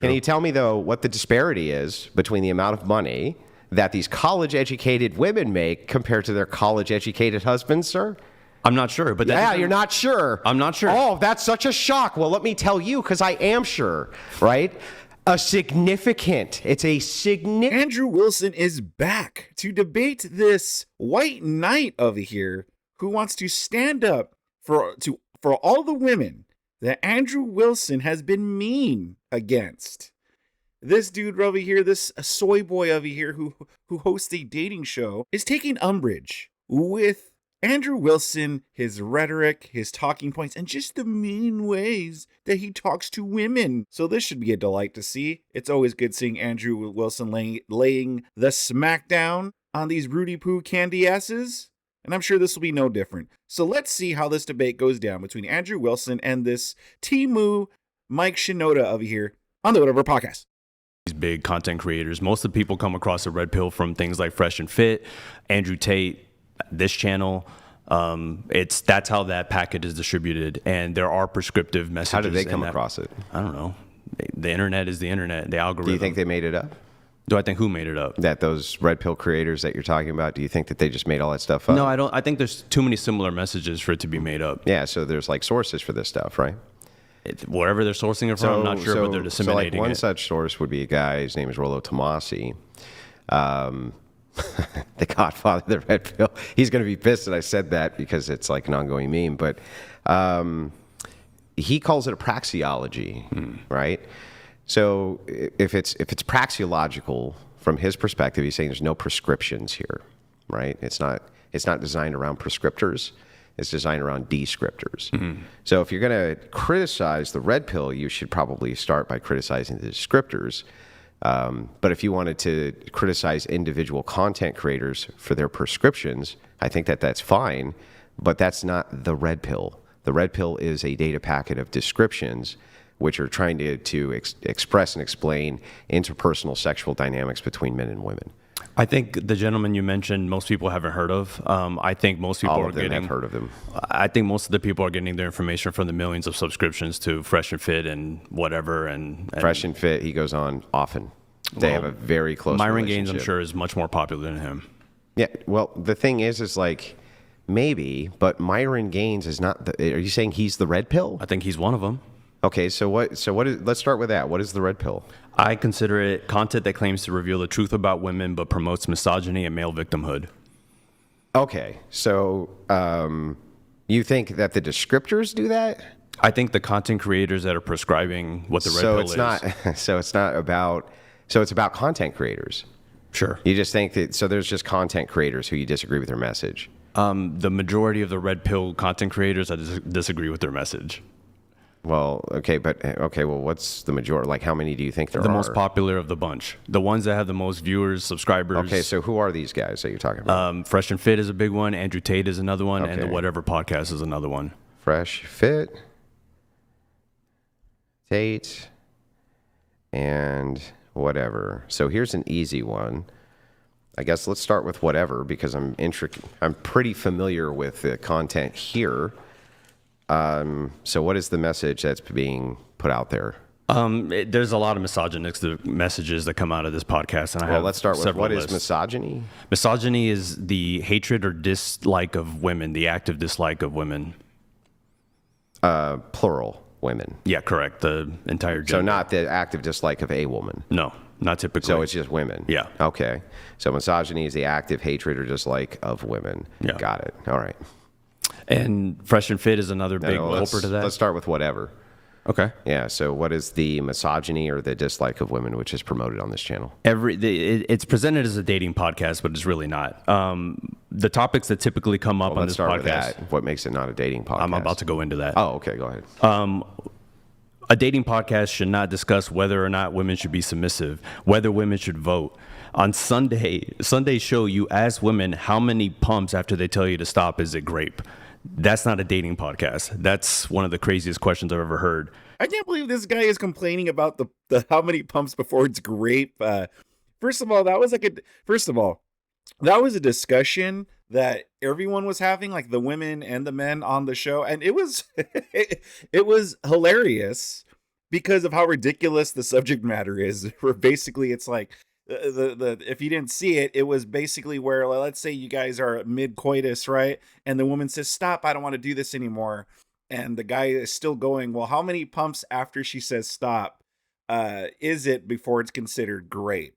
Can you tell me, though, what the disparity is between the amount of money that these college-educated women make compared to their college-educated husbands, sir? I'm not sure, but you're not sure. I'm not sure. Oh, that's such a shock. Well, let me tell you, because I am sure, right? It's a significant. Andrew Wilson is back to debate this white knight over here who wants to stand up for all the women that Andrew Wilson has been mean against. This dude over here, this Soyboy over here who hosts a dating show, is taking umbrage with Andrew Wilson, his rhetoric, his talking points, and just the mean ways that he talks to women. So this should be a delight to see. It's always good seeing Andrew Wilson laying the smackdown on these Rudy Poo candy asses. And I'm sure this will be no different. So let's see how this debate goes down between Andrew Wilson and this Timu Mike Shinoda over here on the Whatever Podcast. These big content creators, most of the people come across the red pill from things like Fresh and Fit, Andrew Tate, this channel. That's how that packet is distributed, and there are prescriptive messages. How did they come across it? I don't know. The internet is the internet. The algorithm. Do you think they made it up? Do I think who made it up? That those red pill creators that you're talking about, do you think that they just made all that stuff up? No, I don't. I think there's too many similar messages for it to be made up. Yeah, so there's like sources for this stuff, right? Wherever they're sourcing it from, I'm not sure, but they're disseminating one such source would be a guy, his name is Rollo Tomasi. The godfather of the red pill. He's going to be pissed that I said that because it's like an ongoing meme, but he calls it a praxeology, right? So if it's praxeological from his perspective, he's saying there's no prescriptions here, right? It's not designed around prescriptors. It's designed around descriptors. Mm-hmm. So if you're going to criticize the red pill, you should probably start by criticizing the descriptors. But if you wanted to criticize individual content creators for their prescriptions, I think that's fine, but that's not the red pill. The red pill is a data packet of descriptions which are trying to express and explain interpersonal sexual dynamics between men and women. I think the gentleman you mentioned, most people haven't heard of. I think most people have heard of him. I think most of the people are getting their information from the millions of subscriptions to Fresh and Fit and whatever. And Fresh and Fit, he goes on often. They have a very close Myron relationship. Gaines, I'm sure, is much more popular than him. Yeah, well, the thing is like, maybe, but Myron Gaines is not are you saying he's the red pill? I think he's one of them. Okay, so what is, let's start with that. What is the red pill? I consider it content that claims to reveal the truth about women but promotes misogyny and male victimhood. Okay, so you think that the descriptors do that? I think the content creators that are prescribing what the red pill is. So it's about content creators. Sure. You just think that, so there's just content creators who you disagree with their message. The majority of the red pill content creators, I disagree with their message. Well, well, what's the majority? Like, how many do you think there are? The most popular of the bunch. The ones that have the most viewers, subscribers. Okay, so who are these guys that you're talking about? Fresh and Fit is a big one. Andrew Tate is another one. Okay. And the Whatever Podcast is another one. Fresh, Fit, Tate, and Whatever. So here's an easy one. I guess let's start with Whatever because I'm pretty familiar with the content here. So what is the message that's being put out there? There's a lot of misogynistic messages that come out of this podcast. And let's start with what lists. Is misogyny? Misogyny is the hatred or dislike of women, the active dislike of women. Plural, women. Yeah, correct. The entire gender. So not the active dislike of a woman. No, not typically. So it's just women. Yeah. Okay. So misogyny is the active hatred or dislike of women. Yeah. Got it. All right. And Fresh and Fit is another big culprit of that. Let's start with Whatever. Okay. Yeah. So what is the misogyny or the dislike of women, which is promoted on this channel? It's presented as a dating podcast, but it's really not. The topics that typically come up on this podcast. With that. What makes it not a dating podcast? I'm about to go into that. Oh, okay. Go ahead. A dating podcast should not discuss whether or not women should be submissive, whether women should vote. On Sunday's show, you ask women how many pumps after they tell you to stop is it grape. That's not a dating podcast. That's one of the craziest questions I've ever heard. I can't believe this guy is complaining about the how many pumps before it's grape. First of all, that was a discussion that everyone was having, like the women and the men on the show, and it was it was hilarious. because of how ridiculous the subject matter is. Where basically it's like the if you didn't see it, it was basically where, let's say you guys are mid coitus, right? And the woman says, "Stop! I don't want to do this anymore." And the guy is still going. Well, how many pumps after she says stop is it before it's considered great?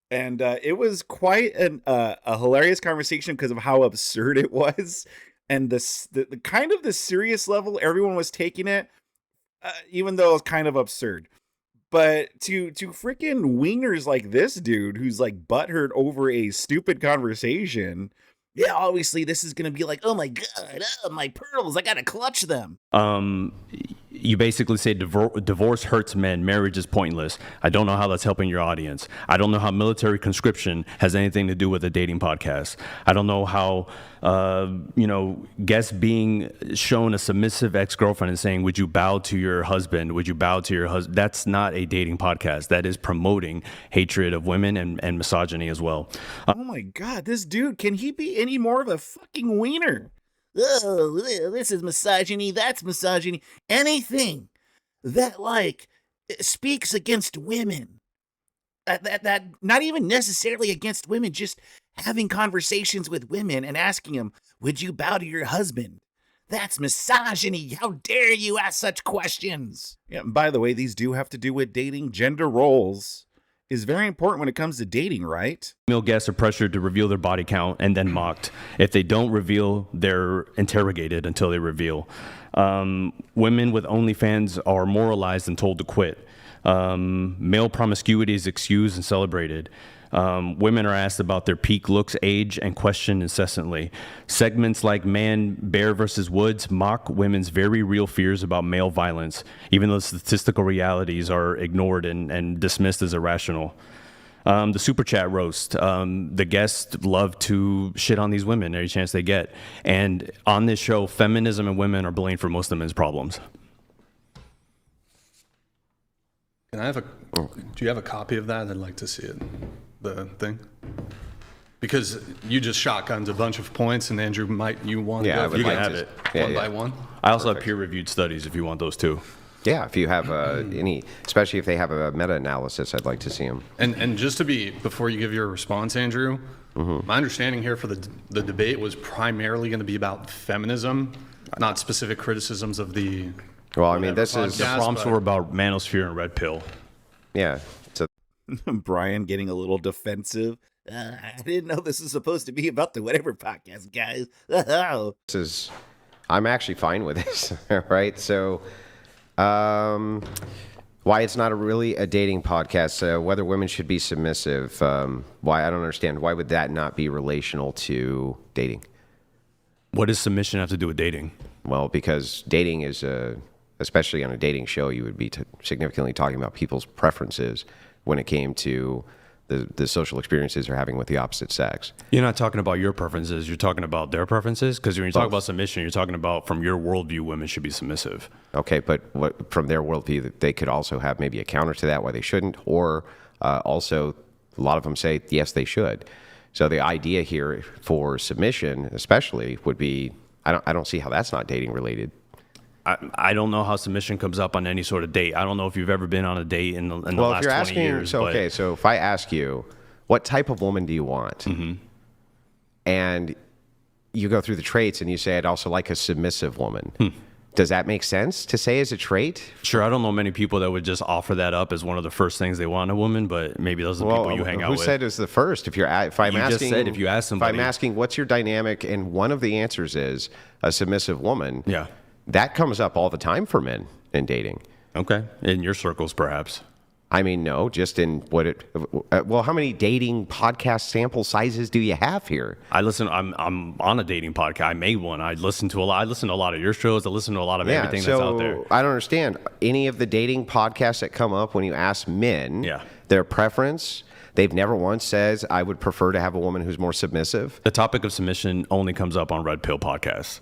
And it was quite a hilarious conversation because of how absurd it was, and the kind of the serious level everyone was taking it, even though it was kind of absurd. But to freaking wieners like this dude who's like butthurt over a stupid conversation. Yeah, obviously this is gonna be like, oh my god, my pearls, I gotta clutch them. You basically say divorce hurts men, marriage is pointless. I don't know how that's helping your audience. I don't know how military conscription has anything to do with a dating podcast. I don't know how, guests being shown a submissive ex-girlfriend and saying, would you bow to your husband? Would you bow to your husband? That's not a dating podcast. That is promoting hatred of women and misogyny as well. Oh my God, this dude, can he be any more of a fucking wiener? Oh, this is misogyny, that's misogyny. Anything that, like, speaks against women. That not even necessarily against women, just having conversations with women and asking them, would you bow to your husband? That's misogyny. How dare you ask such questions? Yeah, and by the way, these do have to do with dating. Gender roles is very important when it comes to dating, right? Male guests are pressured to reveal their body count and then mocked. If they don't reveal, they're interrogated until they reveal. Women with OnlyFans are moralized and told to quit. Male promiscuity is excused and celebrated. Women are asked about their peak looks, age, and questioned incessantly. Segments like Man, Bear versus Woods mock women's very real fears about male violence, even though statistical realities are ignored and dismissed as irrational. The super chat roast. The guests love to shit on these women every chance they get. And on this show, feminism and women are blamed for most of men's problems. Can I have do you have a copy of that? I'd like to see it. The thing, because you just shotgunned a bunch of points, and Andrew, you want to go? You can have it one by one. I also have peer-reviewed studies if you want those too. Yeah, if you have any, especially if they have a meta-analysis, I'd like to see them. And just to be, before you give your response, Andrew, my understanding here for the debate was primarily going to be about feminism, not specific criticisms of the. Well, I mean, this is the prompts were about manosphere and red pill. Yeah. Brian getting a little defensive. I didn't know this was supposed to be about the whatever podcast, guys. I'm actually fine with this, right? So, why it's not really a dating podcast, whether women should be submissive, why, I don't understand. Why would that not be relational to dating? What does submission have to do with dating? Well, because dating is, especially on a dating show, you would be significantly talking about people's preferences when it came to the social experiences they're having with the opposite sex. You're not talking about your preferences. You're talking about their preferences? Because when you talk about submission, you're talking about from your worldview, women should be submissive. Okay, but what from their worldview, they could also have maybe a counter to that why they shouldn't, or also a lot of them say, yes, they should. So the idea here for submission especially would be, I don't see how that's not dating related. I don't know how submission comes up on any sort of date. I don't know if you've ever been on a date in the last 20 years. So, okay, so if I ask you, what type of woman do you want? Mm-hmm. And you go through the traits and you say, I'd also like a submissive woman. Does that make sense to say as a trait? Sure, I don't know many people that would just offer that up as one of the first things they want in a woman, but maybe those are the people you hang out with. Who said it's the first? If you ask somebody, if I'm asking what's your dynamic, and one of the answers is a submissive woman. Yeah. That comes up all the time for men in dating. Okay. In your circles, perhaps. I mean, no, just in well, how many dating podcast sample sizes do you have here? I'm on a dating podcast. I made one. I listen to a lot of your shows. I listen to a lot of everything that's out there. I don't understand. Any of the dating podcasts that come up when you ask men their preference, they've never once says, I would prefer to have a woman who's more submissive. The topic of submission only comes up on Red Pill podcasts.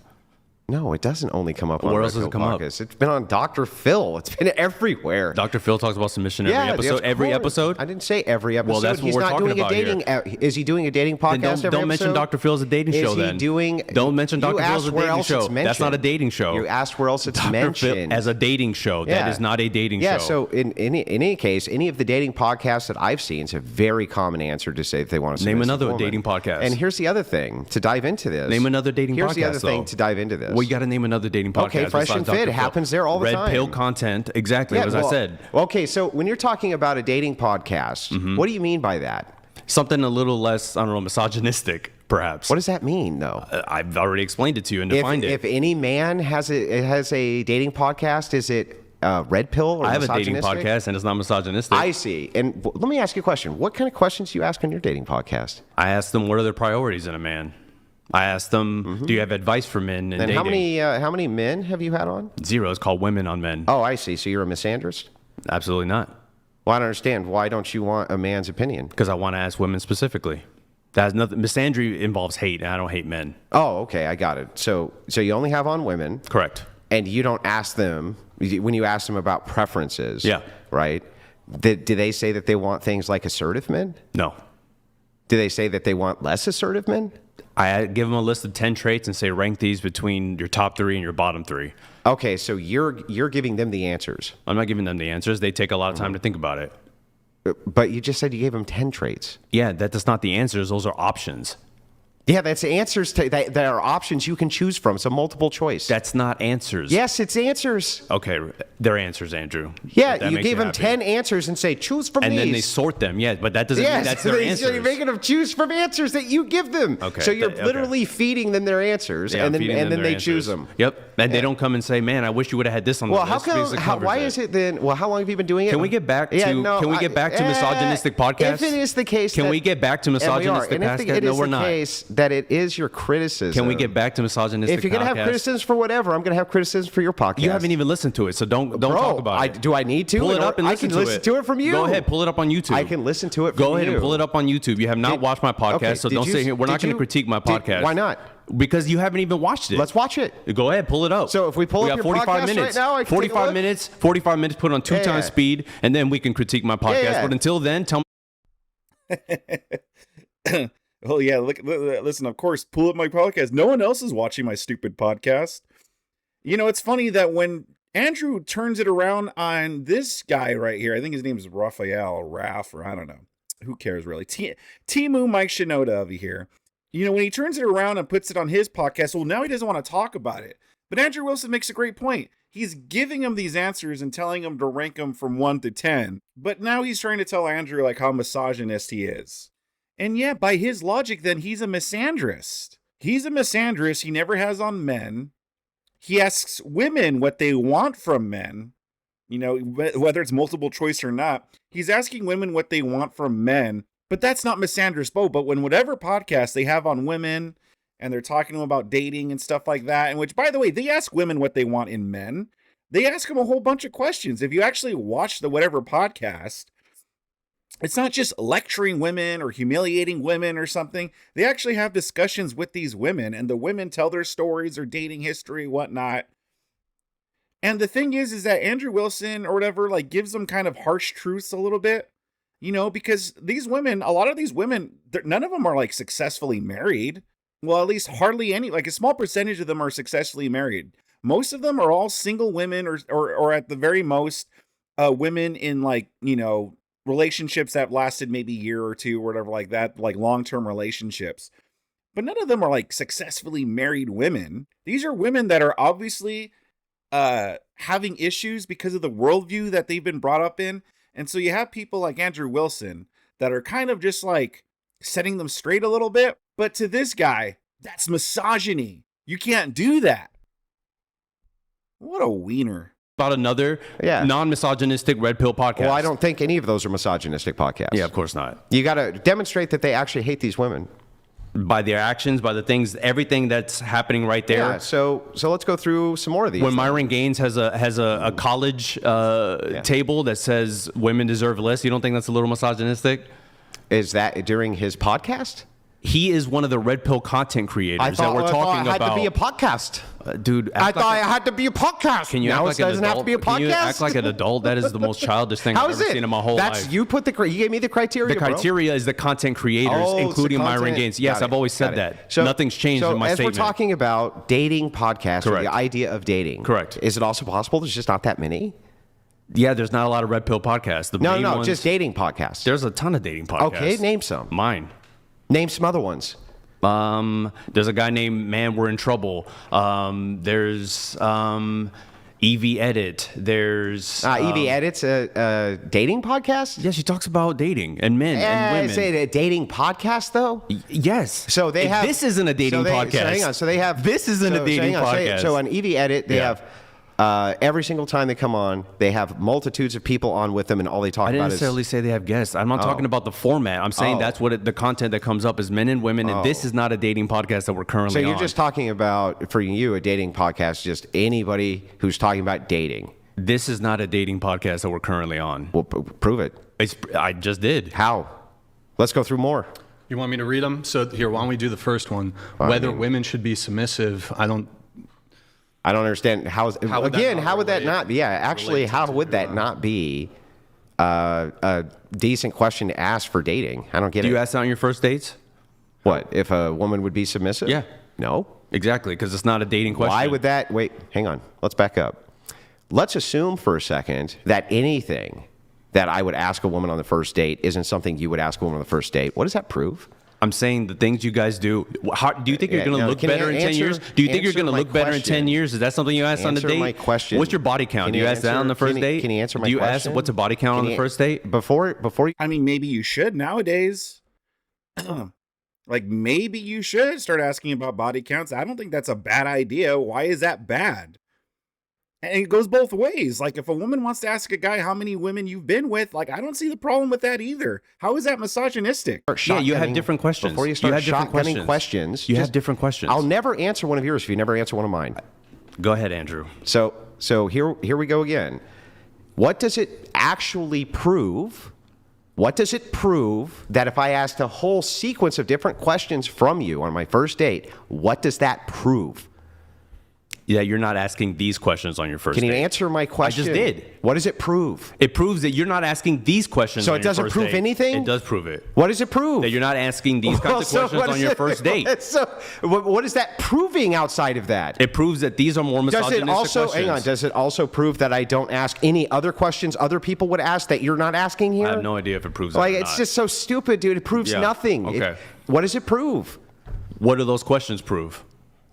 No, it doesn't only come up on Where Red else does Pill it come up? Podcast. It's been on Dr. Phil. It's been everywhere. Dr. Phil talks about submission every Yeah, episode. of Every course. episode? I didn't say every episode. Well, that's what He's we're not talking doing about a dating. Is he doing a dating podcast Then every don't mention episode? Dr. Phil as a dating show. Is he Then doing? Don't mention Dr. You Phil as a asked where dating else show. it's mentioned. That's not a dating show. You asked where else it's Dr. Phil mentioned as a dating show. Yeah. That is not a dating Yeah. show. So in any case, any of the dating podcasts that I've seen, it's a very common answer to say that they want to Name submissive another woman. dating podcast. And here's the other thing to dive into this. Name another dating Here's podcast. the other thing though. to dive into this. Well, you got to name another dating podcast. Okay, Fresh and besides Dr. Fit Phil. happens there all the time. Red pill content, exactly as I said. Okay, so when you're talking about a dating podcast, Mm-hmm. what do you mean by that? Something a little less, I don't know, misogynistic, perhaps. What does that mean, though? I've already explained it to you and defined it. If any man has a dating podcast, is it red pill or I have a dating misogynistic? podcast and it's not misogynistic. I see. And let me ask you a question. What kind of questions do you ask on your dating podcast? I ask them what are their priorities in a man. I ask them, do you have advice for men in And dating? how many men have you had on? Zero is called women on men. Oh, I see. So you're a misandrist? Absolutely not. Well, I don't understand. Why don't you want a man's opinion? Because I want to ask women specifically. That has nothing. Misandry involves hate, and I don't hate men. Oh, okay. I got it. So you only have on women. Correct. And you don't ask them, when you ask them about preferences. Yeah. Right? Do they say that they want things like assertive men? No. Do they say that they want less assertive men? I give them a list of 10 traits and say rank these between your top 3 and your bottom 3. Okay, so you're giving them the answers. I'm not giving them the answers. They take a lot of time to think about it. But you just said you gave them 10 traits. Yeah, that's not the answers. Those are options. Yeah, that's answers that are options you can choose from. So multiple choice. That's not answers. Yes, it's answers. Okay, they're answers, Andrew. Yeah, If that you makes gave them happy. 10 answers and say, choose from And these. then they sort them. Yeah, but that doesn't mean Yes, that's their so answers. you're making them choose from answers that you give them. Okay, So you're okay. literally feeding them their answers, Yeah, and I'm feeding then them they their choose answers. them. Yep. And they don't come and say, "Man, I wish you would have had this on Well, the how list." come? because it covers Why is it then? Well, how long have you been doing it? Can we get back to misogynistic podcasts? If it is the case, Can that- we get back to and we are. misogynistic And if podcasts? it No, is we're the not. case that it is your criticism, Can we get back to misogynistic If you're gonna have podcasts? criticisms for whatever, I'm gonna have criticisms for your podcast. You haven't even listened to it, so don't Bro, talk about it. Do I need to? Pull it up and I listen can to listen it. to it from you. Go ahead, pull it up on YouTube. I can listen to it. Go from ahead you. and pull it up on YouTube. You have not watched my podcast, Okay, so did don't you- say here. We're not did going to you- critique my podcast. Why not? Because you haven't even watched it. Let's watch it. Go ahead, pull it up. So if we pull we up got your 45 podcast minutes. right now, I can take a 45 look? minutes. 45 minutes. Put on 2 times yeah. speed, and then we can critique my podcast. yeah. But until then, tell me. Oh yeah, listen. Of course, pull up my podcast. No one else is watching my stupid podcast. You know, it's funny that when Andrew turns it around on this guy right here, I think his name is Raphael Raph, or I don't know. Who cares really? Timu Mike Shinoda over here. You know, when he turns it around and puts it on his podcast, well, now he doesn't want to talk about it. But Andrew Wilson makes a great point. He's giving him these answers and telling him to rank them from 1 to 10. But now he's trying to tell Andrew like how misogynist he is. And yeah, by his logic, then he's a misandrist. He's a misandrist. He never has on men. He asks women what they want from men. You know, whether it's multiple choice or not, he's asking women what they want from men. But that's not misandrist, but when whatever podcast they have on women and they're talking to them about dating and stuff like that, and which, by the way, they ask women what they want in men. They ask them a whole bunch of questions. If you actually watch the whatever podcast, it's not just lecturing women or humiliating women or something. They actually have discussions with these women, and the women tell their stories, their dating history, whatnot. And the thing is that Andrew Wilson or whatever, like, gives them kind of harsh truths a little bit, you know, because these women, a lot of these women, none of them are like successfully married. Well, at least hardly any, like a small percentage of them are successfully married. Most of them are all single women or at the very most, women in like, you know, relationships that lasted maybe a year or two or whatever like that, like long-term relationships. But none of them are like successfully married women. These are women that are obviously having issues because of the worldview that they've been brought up in. And so you have people like Andrew Wilson that are kind of just like setting them straight a little bit. But to this guy, that's misogyny. You can't do that. What a wiener. About another non-misogynistic red pill podcast. Well, I don't think any of those are misogynistic podcasts. Yeah, of course not. You got to demonstrate that they actually hate these women. By their actions, by the things, everything that's happening right there. Yeah, so let's go through some more of these. When Myron Gaines has a college table that says women deserve less, you don't think that's a little misogynistic? Is that during his podcast? He is one of the red pill content creators I thought, that we're talking I had about. to be a podcast. Dude, I thought I had to be a podcast. Can you now act it like an doesn't adult? have to be a podcast. Can you act like an adult? That is the most childish thing How I've is ever it? seen in my whole life. You gave me the criteria. The criteria is the content creators, Oh, it's including the Myron content. Gaines. Yes, Got it. I've always said Got it. that. So, Nothing's changed in my as statement. we're talking about dating podcasts, or Correct. the idea of dating, Correct. Is it also possible there's just not that many? Yeah, there's not a lot of red pill podcasts. The main No, ones, just dating podcasts. There's a ton of dating podcasts. Okay, name some. Mine. Name some other ones. There's a guy named Man We're in Trouble. There's Evie Edit. There's Evie Edits a dating podcast. Yeah, she talks about dating and men and women. Is it a dating podcast though? Yes. So they have. This isn't a dating podcast. So hang on. So they have. This isn't a dating podcast. So on Evie Edit, they Yeah. have. Every single time they come on, they have multitudes of people on with them, and all they talk I didn't about necessarily say they have guests. I'm not talking about the format. I'm saying that's what the content that comes up is men and women, and this is not a dating podcast that we're currently So on. you're just talking about, for you, a dating podcast, just anybody who's talking about dating. This is not a dating podcast that we're currently on. Well, prove it. I just did. How? Let's go through more. You want me to read them? So here, why don't we do the first one? Whether women should be submissive. I don't understand how would that relate? not be? Yeah, actually, relate how to would that not be a decent question to ask for dating? I don't get Do it. you ask that on your first dates? What, if a woman would be submissive? Yeah. No. Exactly, because it's not a dating question. Why would that? Wait, hang on. Let's back up. Let's assume for a second that anything that I would ask a woman on the first date isn't something you would ask a woman on the first date. What does that prove? I'm saying the things you guys do. Do you think you're Yeah, going to no, look can you better in 10 answer- years? Do you think you're answer going to my look better in 10 question? years? Is that something you asked on the Answer date? my question. What's your body count? Can Do you you ask that answer- on the first can you- date? can you answer my Do you question? ask what's a body count on the first date? Before you, I mean, maybe you should nowadays. Like, maybe you should start asking about body counts. I don't think that's a bad idea. Why is that bad? And it goes both ways. Like, if a woman wants to ask a guy how many women you've been with, like, I don't see the problem with that either. How is that misogynistic? Yeah, you have different questions. Before you start have different shotgunning questions, You just- have different questions. I'll never answer one of yours if you never answer one of mine. Go ahead, Andrew. So here we go again. What does it actually prove? What does it prove that if I asked a whole sequence of different questions from you on my first date, what does that prove? Yeah, you're not asking these questions on your first Can you date. answer my question? I just did. What does it prove? It proves that you're not asking these questions So on it your doesn't first prove date. anything? It does prove it. What does it prove? That you're not asking these kinds of questions what on is your it- first date. So what is that proving outside of that? It proves that these are more Does misogynistic it also questions. hang on? Does it also prove that I don't ask any other questions other people would ask that you're not asking here? I have no idea if it proves that Like or it's not. just so stupid, dude. It proves Yeah. nothing. Okay. What does it prove? What do those questions prove?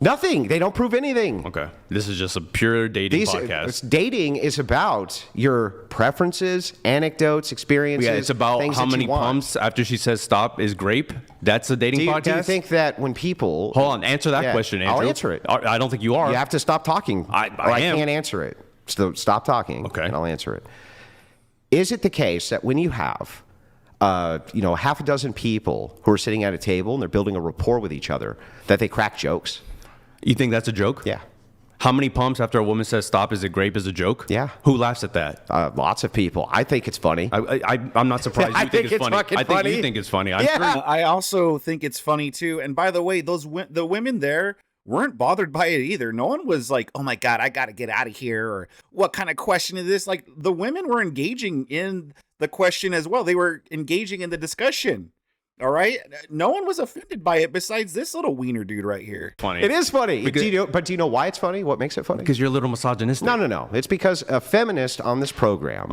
Nothing. They don't prove anything. Okay. This is just a pure dating podcast. Dating is about your preferences, anecdotes, experiences. Yeah, it's about things how that many you want. pumps after she says stop is grape. That's a dating podcast? Do you think that when people Hold on, answer that Yeah, question, Andrew. I'll answer it. I don't think you are. You have to stop talking. I or I am. can't answer it. So stop talking. Okay. And I'll answer it. Is it the case that when you have, half a dozen people who are sitting at a table and they're building a rapport with each other, that they crack jokes? You think that's a joke? Yeah. How many pumps after a woman says stop is it grape is a joke? Yeah. Who laughs at that? Lots of people. I think it's funny. I'm not surprised I you think think it's it's funny. fucking I think funny. you think it's funny. I'm Yeah. sure. I also think it's funny too. And by the way, the women there weren't bothered by it either. No one was like, "Oh my god, I got to get out of here," or "What kind of question is this?" Like, the women were engaging in the question as well. They were engaging in the discussion. All right, no one was offended by it besides this little wiener dude right here. Funny. It is funny. Because- Do you know why it's funny? What makes it funny? Because you're a little misogynistic. No. It's because a feminist on this program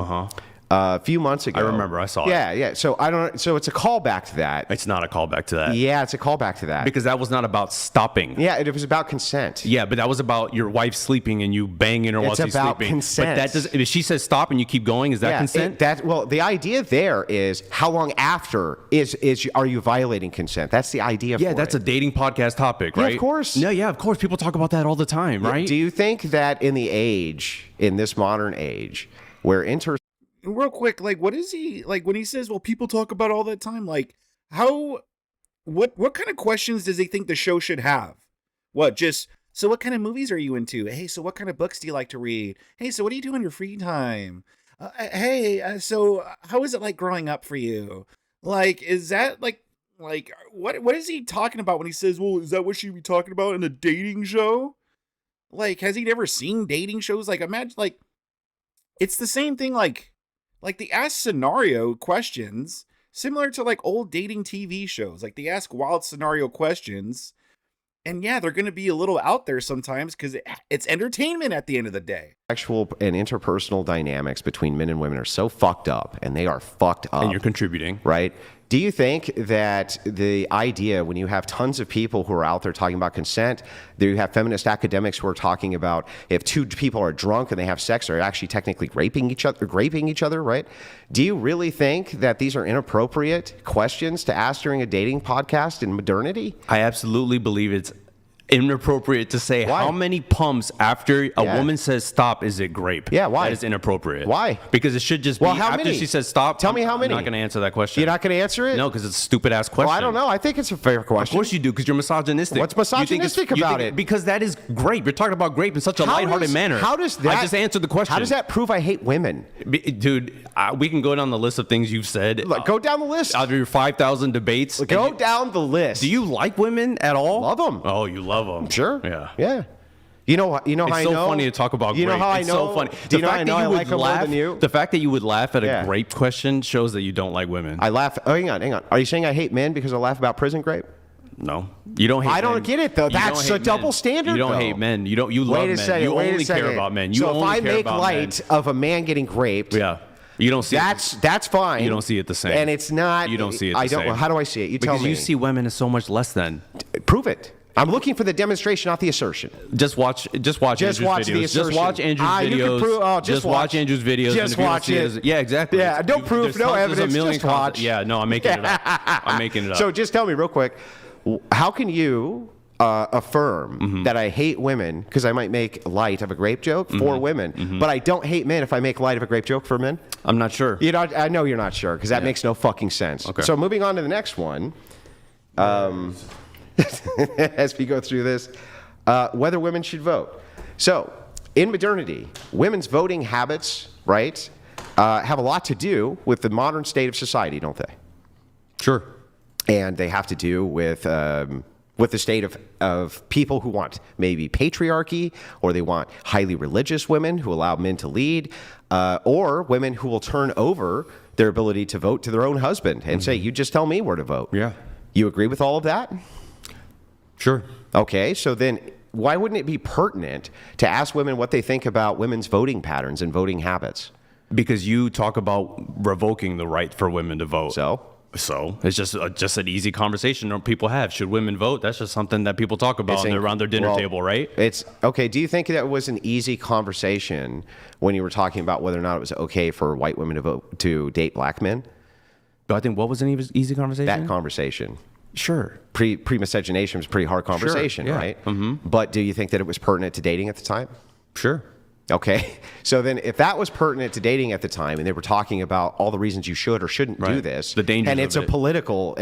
a few months ago. I remember. I saw it. Yeah. So So it's a callback to that. It's not a callback to that. Yeah, it's a callback to that. Because that was not about stopping. Yeah, it was about consent. Yeah, but that was about your wife sleeping and you banging her while It's she's about sleeping. consent. But that does. If she says stop and you keep going, is that consent? The idea there is how long after are you violating consent? That's the idea. Yeah, for that's it. a dating podcast topic, Yeah, right? of course. No, yeah, of course. People talk about that all the time, right? Do you think that in this modern age, where Real quick, like, what is he like when he says, "Well, people talk about all that time"? Like, what kind of questions does he think the show should have? What just so? What kind of movies are you into? Hey, so what kind of books do you like to read? Hey, so what do you do in your free time? So how is it like growing up for you? Like, is that like Like, what is he talking about when he says, well, is that what she'd be talking about in a dating show? Like, has he never seen dating shows? Like, imagine, like, it's the same thing, like they ask scenario questions similar to like old dating TV shows. Like, they ask wild scenario questions. And yeah, they're going to be a little out there sometimes because it's entertainment at the end of the day. Sexual and interpersonal dynamics between men and women are so fucked up, and they are fucked up. And you're contributing. Right? Do you think that the idea, when you have tons of people who are out there talking about consent, you have feminist academics who are talking about if two people are drunk and they have sex, they're actually technically raping each other, right? Do you really think that these are inappropriate questions to ask during a dating podcast in modernity? I absolutely believe it's inappropriate to say why? How many pumps after a woman says stop is it grape? Yeah, why? That is inappropriate. Why? Because it should just be how after many? she says stop. Tell me how many. I'm not going to answer that question. You're not going to answer it? No, because it's a stupid ass question. Well, I don't know. I think it's a fair question. Of course you do, because you're misogynistic. What's misogynistic about it? Because that is grape. You're talking about grape in such a lighthearted manner. How does that? I just answered the question. How does that prove I hate women? Dude, we can go down the list of things you've said. Look, go down the list. Out of your 5,000 debates. Go down the list. Do you like women at all? Love them. Oh, you love them. Sure. Yeah. Yeah. You know how it's I know? so funny to talk about grape. You know how I know? It's so funny. Do you know how I know I like them more than you? The fact that you would laugh at a grape question shows that you don't like women. I laugh. Oh, hang on. Are you saying I hate men because I laugh about prison grape? No, you don't hate. I don't men. get it though. You That's don't a hate double men. standard. You don't though. hate men. You don't. You love Wait a men. second. You wait only a second. care about men. You so only if I care make about light men. of a man getting raped, Yeah, you don't see that's fine. You don't see it the same. And it's not. You don't see it the I don't. same. How do I see it? You because tell me. you see women as so much less than. Prove it. I'm looking for the demonstration, not the assertion. Just watch Andrew's videos. The assertion. Just watch Andrew's You can videos. prove, just watch Andrew's videos. Just watch it. Yeah, exactly. Yeah, don't prove, no evidence. Just watch. Yeah, no, I'm making it up. I'm making it up. So just tell me real quick, how can you affirm that I hate women because I might make light of a grape joke for women, but I don't hate men if I make light of a grape joke for men? I'm not sure. You know, I know you're not sure because that makes no fucking sense. Okay. So moving on to the next one. As we go through this, whether women should vote. So, in modernity, women's voting habits, right, have a lot to do with the modern state of society, don't they? Sure. And they have to do with the state of people who want maybe patriarchy, or they want highly religious women who allow men to lead, or women who will turn over their ability to vote to their own husband and say, you just tell me where to vote. Yeah. You agree with all of that? Sure. Okay, so then why wouldn't it be pertinent to ask women what they think about women's voting patterns and voting habits? Because you talk about revoking the right for women to vote. So it's just an easy conversation that people have. Should women vote? That's just something that people talk about around their dinner table, right? It's okay. Do you think that was an easy conversation when you were talking about whether or not it was okay for white women to vote to date black men? But I think what was an easy conversation? That conversation. Sure. Pre-miscegenation was a pretty hard conversation, sure, yeah. right? Mm-hmm. But do you think that it was pertinent to dating at the time? Sure. Okay. So then if that was pertinent to dating at the time and they were talking about all the reasons you should or shouldn't do this, the dangers and it's of a political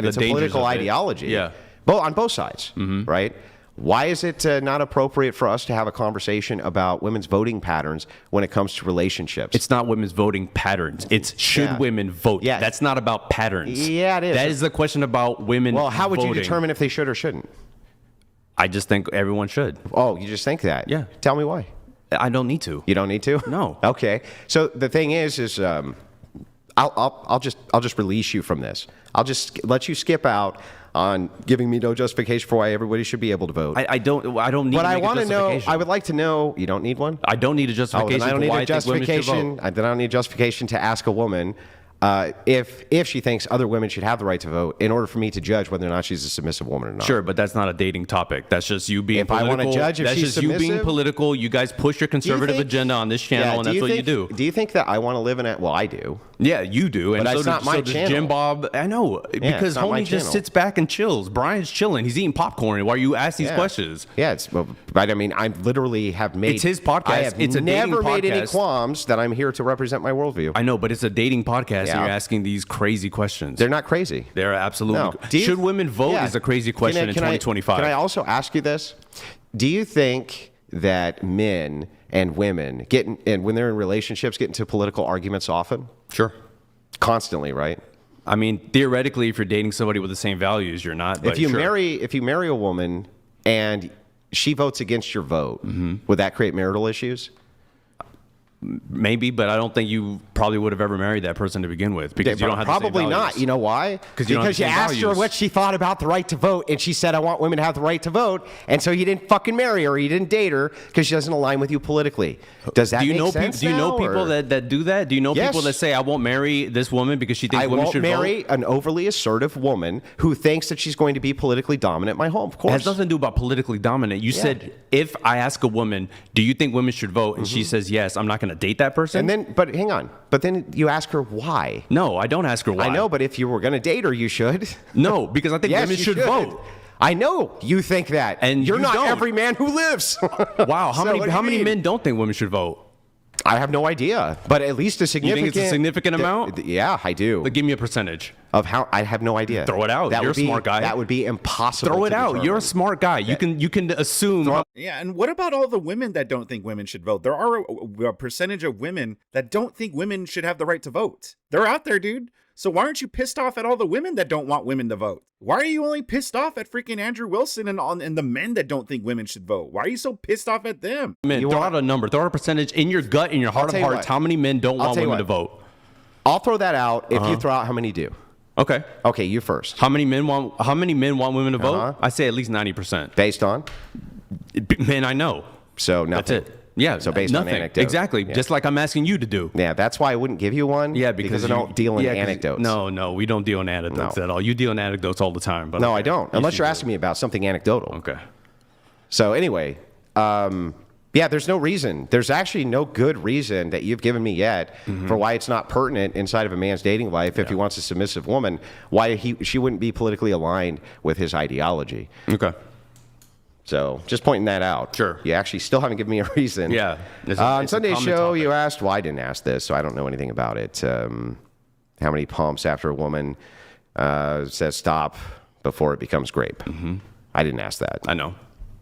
ideology, yeah, on both sides, right? Why is it not appropriate for us to have a conversation about women's voting patterns when it comes to relationships? It's not women's voting patterns. It's should women vote. Yeah. That's not about patterns. Yeah, it is. That is the question about women Well, how would voting. you determine if they should or shouldn't? I just think everyone should. Oh, you just think that? Yeah. Tell me why. I don't need to. You don't need to? No. Okay. So the thing is I'll just release you from this. I'll just let you skip out on giving me no justification for why everybody should be able to vote. I don't need. But to I make a want to know. justification. I would like to know. You don't need one. I don't need a justification. Then I don't need for why a I think women should justification. vote. Then I don't need justification to ask a woman if she thinks other women should have the right to vote in order for me to judge whether or not she's a submissive woman or not. Sure, but that's not a dating topic. That's just you being If political. I want to judge if that's she's just you being submissive? political. You guys push your conservative think- agenda on this channel, and that's what you do. Do you think that I want to live in it? Well, I do. Yeah, you do. And But so it's not my does channel. Jim Bob. I know. Because it's not my homie just channel. sits back and chills. Brian's chilling. He's eating popcorn while you ask these Yeah. questions. Yeah, but I mean, I literally have made. It's his podcast. I have It's a dating never made any podcast. qualms that I'm here to represent my worldview. I know, but it's a dating podcast, Yeah. and you're asking these crazy questions. They're not crazy. They're absolutely. No. Do you- Should women vote Yeah. is a crazy question in 2025. Can I also ask you this? Do you think that men and women and when they're in relationships, get into political arguments often? Sure. Constantly, right? I mean, theoretically, if you're dating somebody with the same values, you're not. But If you sure. marry a woman and she votes against your vote, would that create marital issues? Maybe, but I don't think you probably would have ever married that person to begin with because you don't have Probably the same not. values. You know why? Because you don't have the you same asked her values. what she thought about the right to vote, and she said, "I want women to have the right to vote," and so you didn't fucking marry her. You didn't date her because she doesn't align with you politically. Does that Do you make know sense? people? Do you know now, people or- that do that? Do you know Yes. people that say, "I won't marry this woman because she thinks I women won't should marry vote"? an overly assertive woman who thinks that she's going to be politically dominant in my home. Of It course. has nothing to do about politically dominant. You said if I ask a woman, "Do you think women should vote?" and she says yes, I'm not going to date that person. And then, but hang on. But then you ask her why. No, I don't ask her why. I know, but if you were going to date her, you should. No, because I think Yes, women you should vote. I know you think that, And you're you not don't. every man who lives. Wow, So what do you how many mean? men don't think women should vote? I have no idea, but at least a significant. it's a significant amount? Yeah, I do. Like, give me a percentage. Of how I have no idea. Throw it out. That You're would a be, smart guy. That would be impossible. Throw it to out. You're a determine. smart guy. You can assume. Yeah, and what about all the women that don't think women should vote? There are a percentage of women that don't think women should have the right to vote. They're out there, dude. So why aren't you pissed off at all the women that don't want women to vote? Why are you only pissed off at freaking Andrew Wilson and the men that don't think women should vote? Why are you so pissed off at them? Men, throw out a number. Throw out a percentage in your gut, in your heart of tell you hearts. what. How many men don't I'll want tell you women to what. vote? I'll throw that out if you throw out how many do. Okay. Okay, you first. How many men want women to vote? I say at least 90%. Based on? Men I know. So nothing. That's it. Yeah. So based on nothing. anecdote. Exactly. Yeah. Just like I'm asking you to do. Yeah, that's why I wouldn't give you one. Yeah, because I don't deal in 'cause- anecdotes. No, we don't deal in anecdotes No. at all. You deal in anecdotes all the time. But No, okay. I don't. Yes, Unless you you're do. asking me about something anecdotal. Okay. So anyway, yeah, there's no reason. There's actually no good reason that you've given me yet for why it's not pertinent inside of a man's dating life if he wants a submissive woman, why she wouldn't be politically aligned with his ideology. Okay. So just pointing that out. Sure. You actually still haven't given me a reason. Yeah. It's On a Sunday's common show, topic. you asked, well, I didn't ask this, so I don't know anything about it. How many pumps after a woman says stop before it becomes grape? I didn't ask that. I know.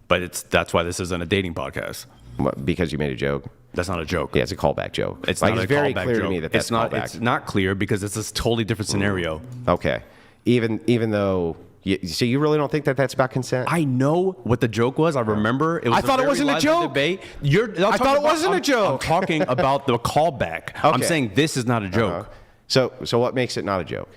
But that's why this isn't a dating podcast. Because you made a joke. That's not a joke. Yeah, it's a callback joke. It's like, not it's a very callback clear joke. to me that that's it's not. callback. It's not clear because it's a totally different scenario. Okay. Even though, so you really don't think that that's about consent? I know what the joke was. I remember it was. I thought it very wasn't a lively joke. Debate. I thought it wasn't a joke. I'm talking about the callback. I'm Okay. saying this is not a joke So what makes it not a joke?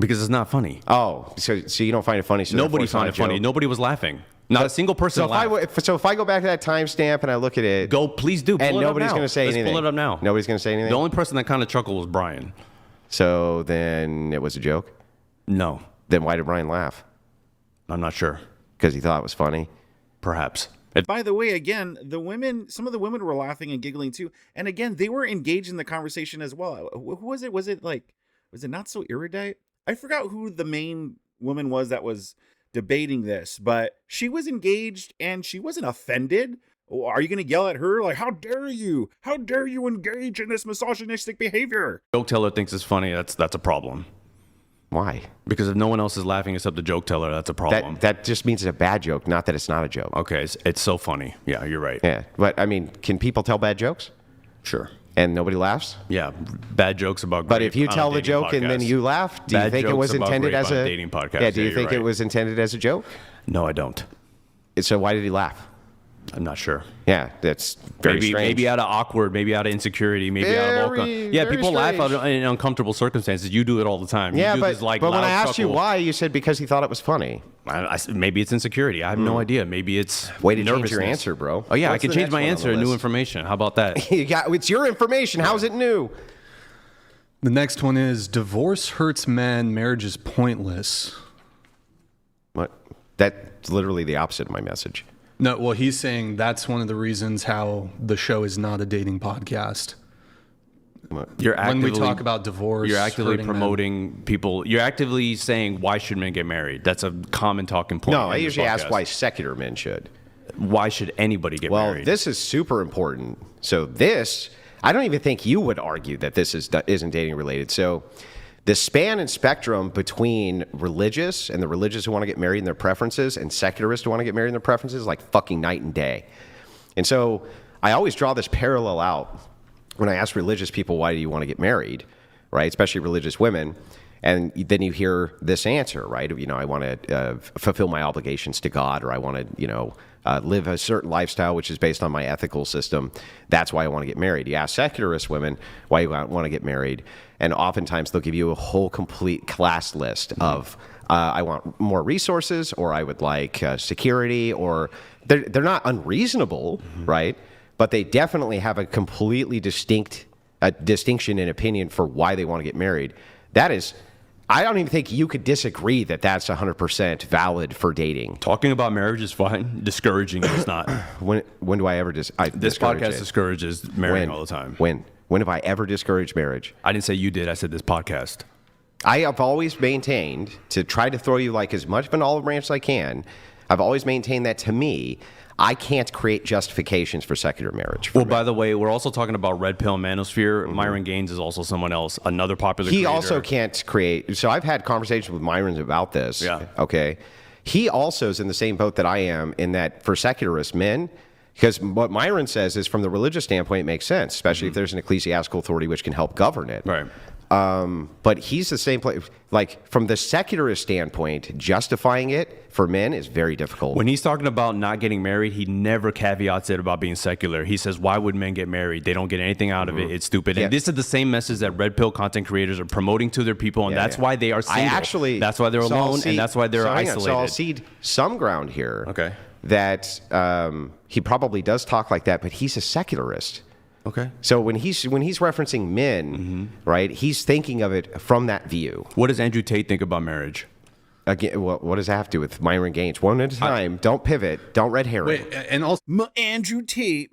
because it's not funny. Oh, so you don't find it funny? So Nobody therefore it's not found a it funny. joke? Nobody was laughing. Not a single person So laughed. if I go back to that timestamp and I look at it, Please do. Pull and it up nobody's now. going to say Let's anything. pull it up now. Nobody's going to say anything. The only person that kind of chuckled was Brian. So then it was a joke. No, Then why did Brian laugh? I'm not sure. Because he thought it was funny. Perhaps. By the way, again, some of the women were laughing and giggling too. And again, they were engaged in the conversation as well. Who was it? Was it Not So Erudite? I forgot who the main woman was that was debating this, but she was engaged and she wasn't offended. Are you going to yell at her like, how dare you? How dare you engage in this misogynistic behavior? Joke teller thinks it's funny. That's a problem. Why? Because if no one else is laughing except the joke teller, that's a problem. That just means it's a bad joke, not that it's not a joke. Okay, it's so funny. Yeah, you're right. Yeah, but I mean, can people tell bad jokes Sure. and nobody laughs? Yeah, bad jokes about. But grape if you on a tell the dating joke and then podcast. you laugh, do you Bad think it jokes was about intended grape as on a dating podcast. Yeah, do you you're think it right. was intended as a joke? No, I don't. So why did he laugh? I'm not sure. Yeah, that's very strange. Maybe out of awkward, maybe out of insecurity, maybe out of all Very, yeah. very People laugh strange. out in uncomfortable circumstances. You do it all the time. Yeah, you do but, this, like, but when loud I asked you chuckle. why, you said because he thought it was funny. Maybe it's insecurity. I have no idea. Maybe it's Way to change your nervousness. answer, bro. Oh yeah, What's I can the change next my one on answer the to new list? information. How about that? It's your information. How's it new? The next one is divorce hurts men, marriage is pointless. What? That's literally the opposite of my message. No, well, he's saying that's one of the reasons how the show is not a dating podcast. You're When we actively- talk about divorce, You're actively hurting men. promoting people. You're actively saying why should men get married? That's a common talking point. No, in I this usually ask podcast. why secular men should. Why should anybody get Well, married? this is super important. So this, I don't even think you would argue that this isn't dating related. So the span and spectrum between religious and the religious who want to get married in their preferences and secularists who want to get married in their preferences is like fucking night and day. And so I always draw this parallel out when I ask religious people, why do you want to get married, right? Especially religious women. And then you hear this answer, right? You know, I want to fulfill my obligations to God, or I want to, you know, live a certain lifestyle which is based on my ethical system. That's why I want to get married. You ask secularist women why you want to get married, and oftentimes they'll give you a whole complete class list of I want more resources, or I would like security, or they're not unreasonable, right? But they definitely have a completely distinction in opinion for why they want to get married. That is, I don't even think you could disagree that that's 100% valid for dating. Talking about marriage is fine. Discouraging is not. When do I ever This discourage podcast it? discourages marrying all the time. When have I ever discouraged marriage? I didn't say you did. I said this podcast. I have always maintained, to try to throw you like as much of an olive branch as I can, I've always maintained that, to me, I can't create justifications for secular marriage. Well, by the way, we're also talking about red pill manosphere. Myron Gaines is also someone else, another popular He creator. also can't create. So I've had conversations with Myron about this. Yeah. Okay. He also is in the same boat that I am, in that for secularist men, because what Myron says is from the religious standpoint, it makes sense, especially if there's an ecclesiastical authority which can help govern it. Right. But he's the same place. Like, from the secularist standpoint, justifying it for men is very difficult. When he's talking about not getting married, he never caveats it about being secular. He says, why would men get married? They don't get anything out of it. It's stupid. Yeah. And this is the same message that red pill content creators are promoting to their people, and that's why they are single. That's why they're alone, and that's why they're isolated. So I'll cede some ground here. Okay. That he probably does talk like that, but he's a secularist. Okay. So when he's referencing men, right, he's thinking of it from that view. What does Andrew Tate think about marriage? Again, what does that have to do with Myron Gaines? One at a time. Don't pivot. Don't red herring. Wait, and also, My Andrew Tate.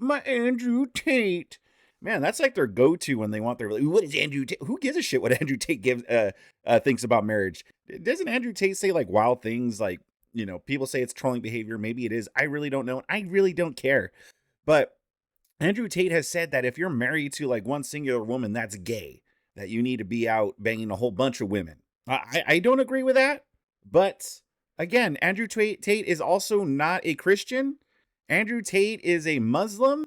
Man, that's like their go-to when they want their. What is Andrew Tate? Who gives a shit what Andrew Tate thinks about marriage? Doesn't Andrew Tate say like wild things? Like, you know, people say it's trolling behavior. Maybe it is. I really don't know. I really don't care. But Andrew Tate has said that if you're married to like one singular woman, that's gay. That you need to be out banging a whole bunch of women. I don't agree with that. But again, Andrew Tate is also not a Christian. Andrew Tate is a Muslim.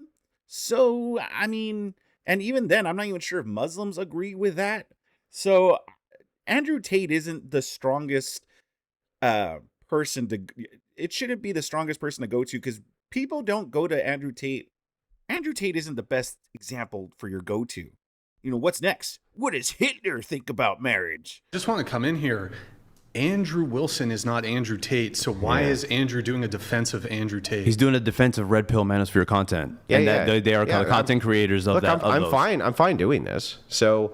So, I mean, and even then, I'm not even sure if Muslims agree with that. So, Andrew Tate isn't the strongest person to, it shouldn't be the strongest person to go to, because people don't go to Andrew Tate. Andrew Tate isn't the best example for your go-to. You know, what's next? What does Hitler think about marriage? just want to come in here. Andrew Wilson is not Andrew Tate, so why is Andrew doing a defense of Andrew Tate? He's doing a defense of red pill manosphere content. Yeah, and yeah. that they are Yeah, content creators of Look, that. I'm those. fine. I'm fine doing this. So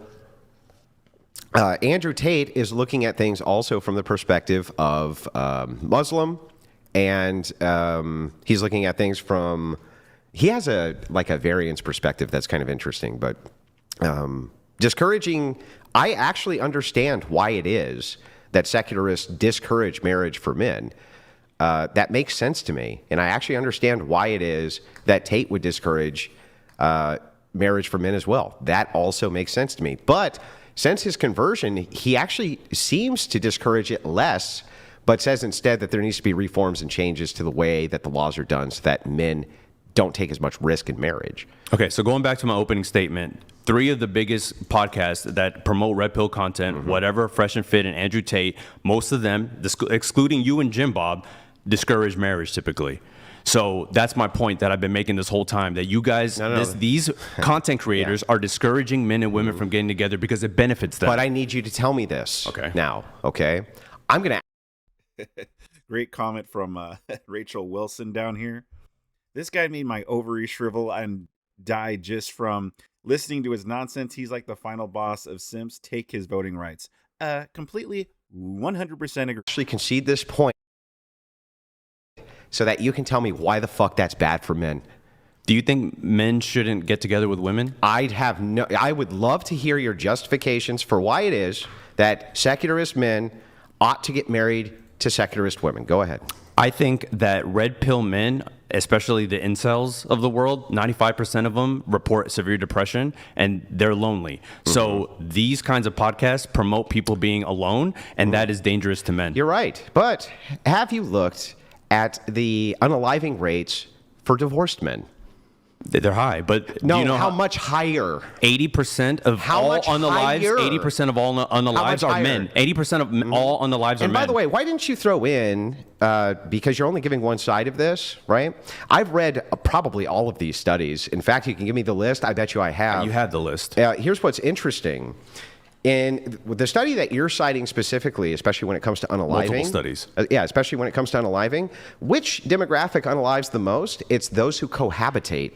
Andrew Tate is looking at things also from the perspective of Muslim, and he's looking at things from. He has a variance perspective that's kind of interesting, but discouraging. I actually understand why it is that secularists discourage marriage for men. That makes sense to me, and I actually understand why it is that Tate would discourage marriage for men as well. That also makes sense to me. But since his conversion, he actually seems to discourage it less, but says instead that there needs to be reforms and changes to the way that the laws are done so that men don't take as much risk in marriage. Okay, so going back to my opening statement, 3 of the biggest podcasts that promote red pill content, whatever, Fresh and Fit and Andrew Tate, most of them, excluding you and Jim Bob, discourage marriage typically. So that's my point that I've been making this whole time, that you guys, these content creators are discouraging men and women from getting together because it benefits them. But I need you to tell me this now, okay? I'm going to... Great comment from Rachel Wilson down here. This guy made my ovaries shrivel and die just from listening to his nonsense. He's like the final boss of simps. Take his voting rights. Completely 100% agree. actually concede this point so that you can tell me why the fuck that's bad for men. Do you think men shouldn't get together with women? I would love to hear your justifications for why it is that secularist men ought to get married to secularist women. Go ahead. I think that red pill men, especially the incels of the world, 95% of them report severe depression and they're lonely. So these kinds of podcasts promote people being alone, and that is dangerous to men. You're right. But have you looked at the unaliving rates for divorced men? They're high, but No, do you know how much higher? 80% of How all much unalives, higher? 80% of all unalives are higher? men. 80% of all unalives are men. And by the way, why didn't you throw in, because you're only giving one side of this, right? I've read probably all of these studies. In fact, you can give me the list. I bet you I have. You had the list. Here's what's interesting. In the study that you're citing specifically, especially when it comes to unaliving. Multiple studies. Especially when it comes to unaliving, which demographic unalives the most? It's those who cohabitate.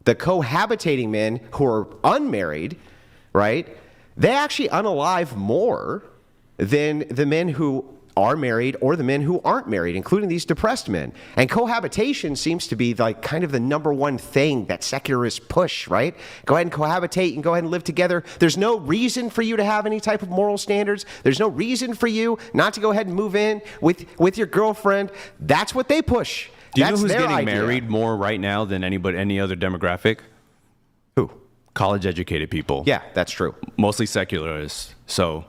The cohabitating men who are unmarried, right? They actually unalive more than the men who are married or the men who aren't married, including these depressed men. And cohabitation seems to be like kind of the number one thing that secularists push, right? Go ahead and cohabitate and go ahead and live together. There's no reason for you to have any type of moral standards. There's no reason for you not to go ahead and move in with your girlfriend. That's what they push. Do you know That's who's their getting idea. married more right now than any other demographic? Who? College-educated people. Yeah, that's true. Mostly secularists. So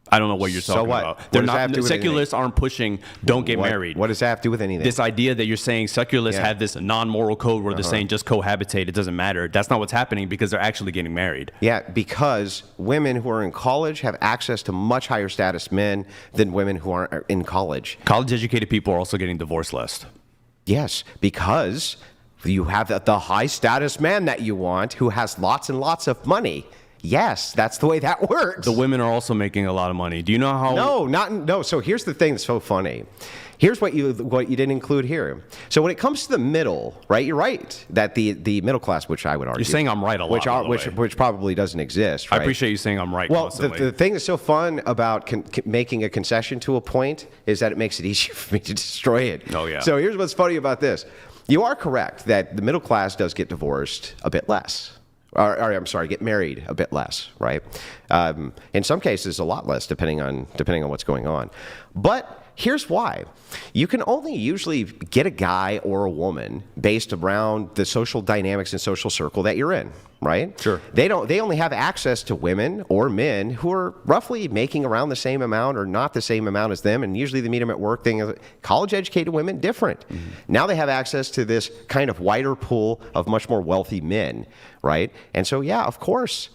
I don't know what you're talking what? about. What They're does that have not to do with secularists aren't pushing don't get married. What does that have to do with anything? This idea that you're saying secularists Yeah. have this non-moral code where they're saying just cohabitate, it doesn't matter. That's not what's happening because they're actually getting married. Yeah, because women who are in college have access to much higher status men than women who aren't in college. College-educated people are also getting divorced less. Yes, because you have the high status man that you want who has lots and lots of money. Yes, that's the way that works. The women are also making a lot of money. Do you know how? No. So here's the thing that's so funny. Here's what you didn't include here. So when it comes to the middle, right? You're right that the middle class, which I would argue, You're saying I'm right a lot. by the way. which probably doesn't exist. Right? I appreciate you saying I'm right. Well, constantly. the thing that's so fun about making a concession to a point is that it makes it easier for me to destroy it. Oh, yeah. So here's what's funny about this. You are correct that the middle class does get divorced a bit less. Or I'm sorry, get married a bit less, right? In some cases, a lot less, depending on what's going on. But here's why. You can only usually get a guy or a woman based around the social dynamics and social circle that you're in, right? Sure. They only have access to women or men who are roughly making around the same amount or not the same amount as them, and usually they meet them at work. College-educated women, different. Mm-hmm. Now they have access to this kind of wider pool of much more wealthy men, right? And so, yeah, of course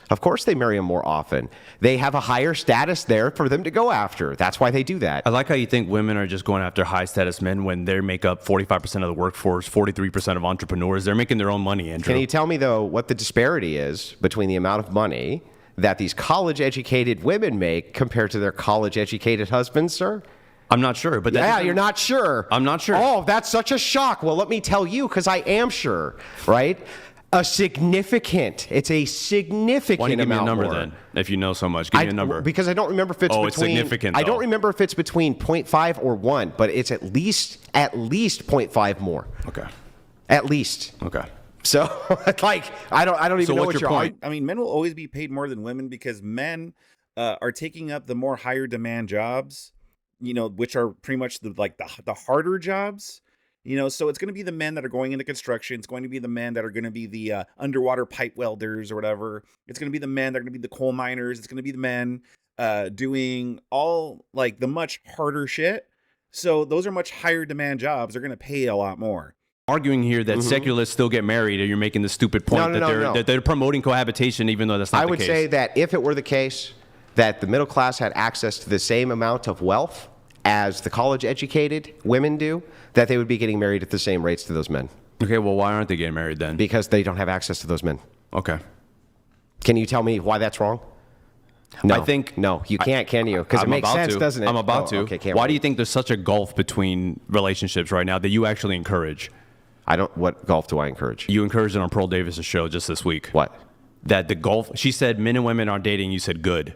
they marry them more often. They have a higher status there for them to go after. That's why they do that. I like how you think women are just going after high status men when they make up 45% of the workforce, 43% of entrepreneurs. They're making their own money, Andrew. Can you tell me, though, what the disparity is between the amount of money that these college-educated women make compared to their college-educated husbands, sir? I'm not sure, but you're not sure. I'm not sure. Oh, that's such a shock. Well, let me tell you, because I am sure, right? It's a significant Why don't you give me a amount number more. then? If you know so much, give me a number. Because I don't remember if it's Oh, between. it's significant, I though. don't remember if it's between 0.5 or 1, but it's at least 0.5 more. Okay. At least. Okay. So, like, I don't even know what's what your point? I mean, men will always be paid more than women because men are taking up the more higher demand jobs, which are pretty much the harder jobs. So it's going to be the men that are going into construction. It's going to be the men that are going to be the underwater pipe welders or whatever. It's going to be the men that are going to be the coal miners. It's going to be the men doing all like the much harder shit. So those are much higher demand jobs. They're going to pay a lot more. Arguing here that secularists still get married, and you're making the stupid point that they're promoting cohabitation, even though that's not the case. I would say that if it were the case that the middle class had access to the same amount of wealth as the college-educated women do, that they would be getting married at the same rates to those men. Okay, well, why aren't they getting married then? Because they don't have access to those men. Okay. Can you tell me why that's wrong? No. I think... No, you can't, can you? Because it makes sense, doesn't it? I'm about to. Okay, why do you think there's such a gulf between relationships right now that you actually encourage? What golf do I encourage? You encouraged it on Pearl Davis' show just this week. What? That the golf... She said men and women are dating. You said good.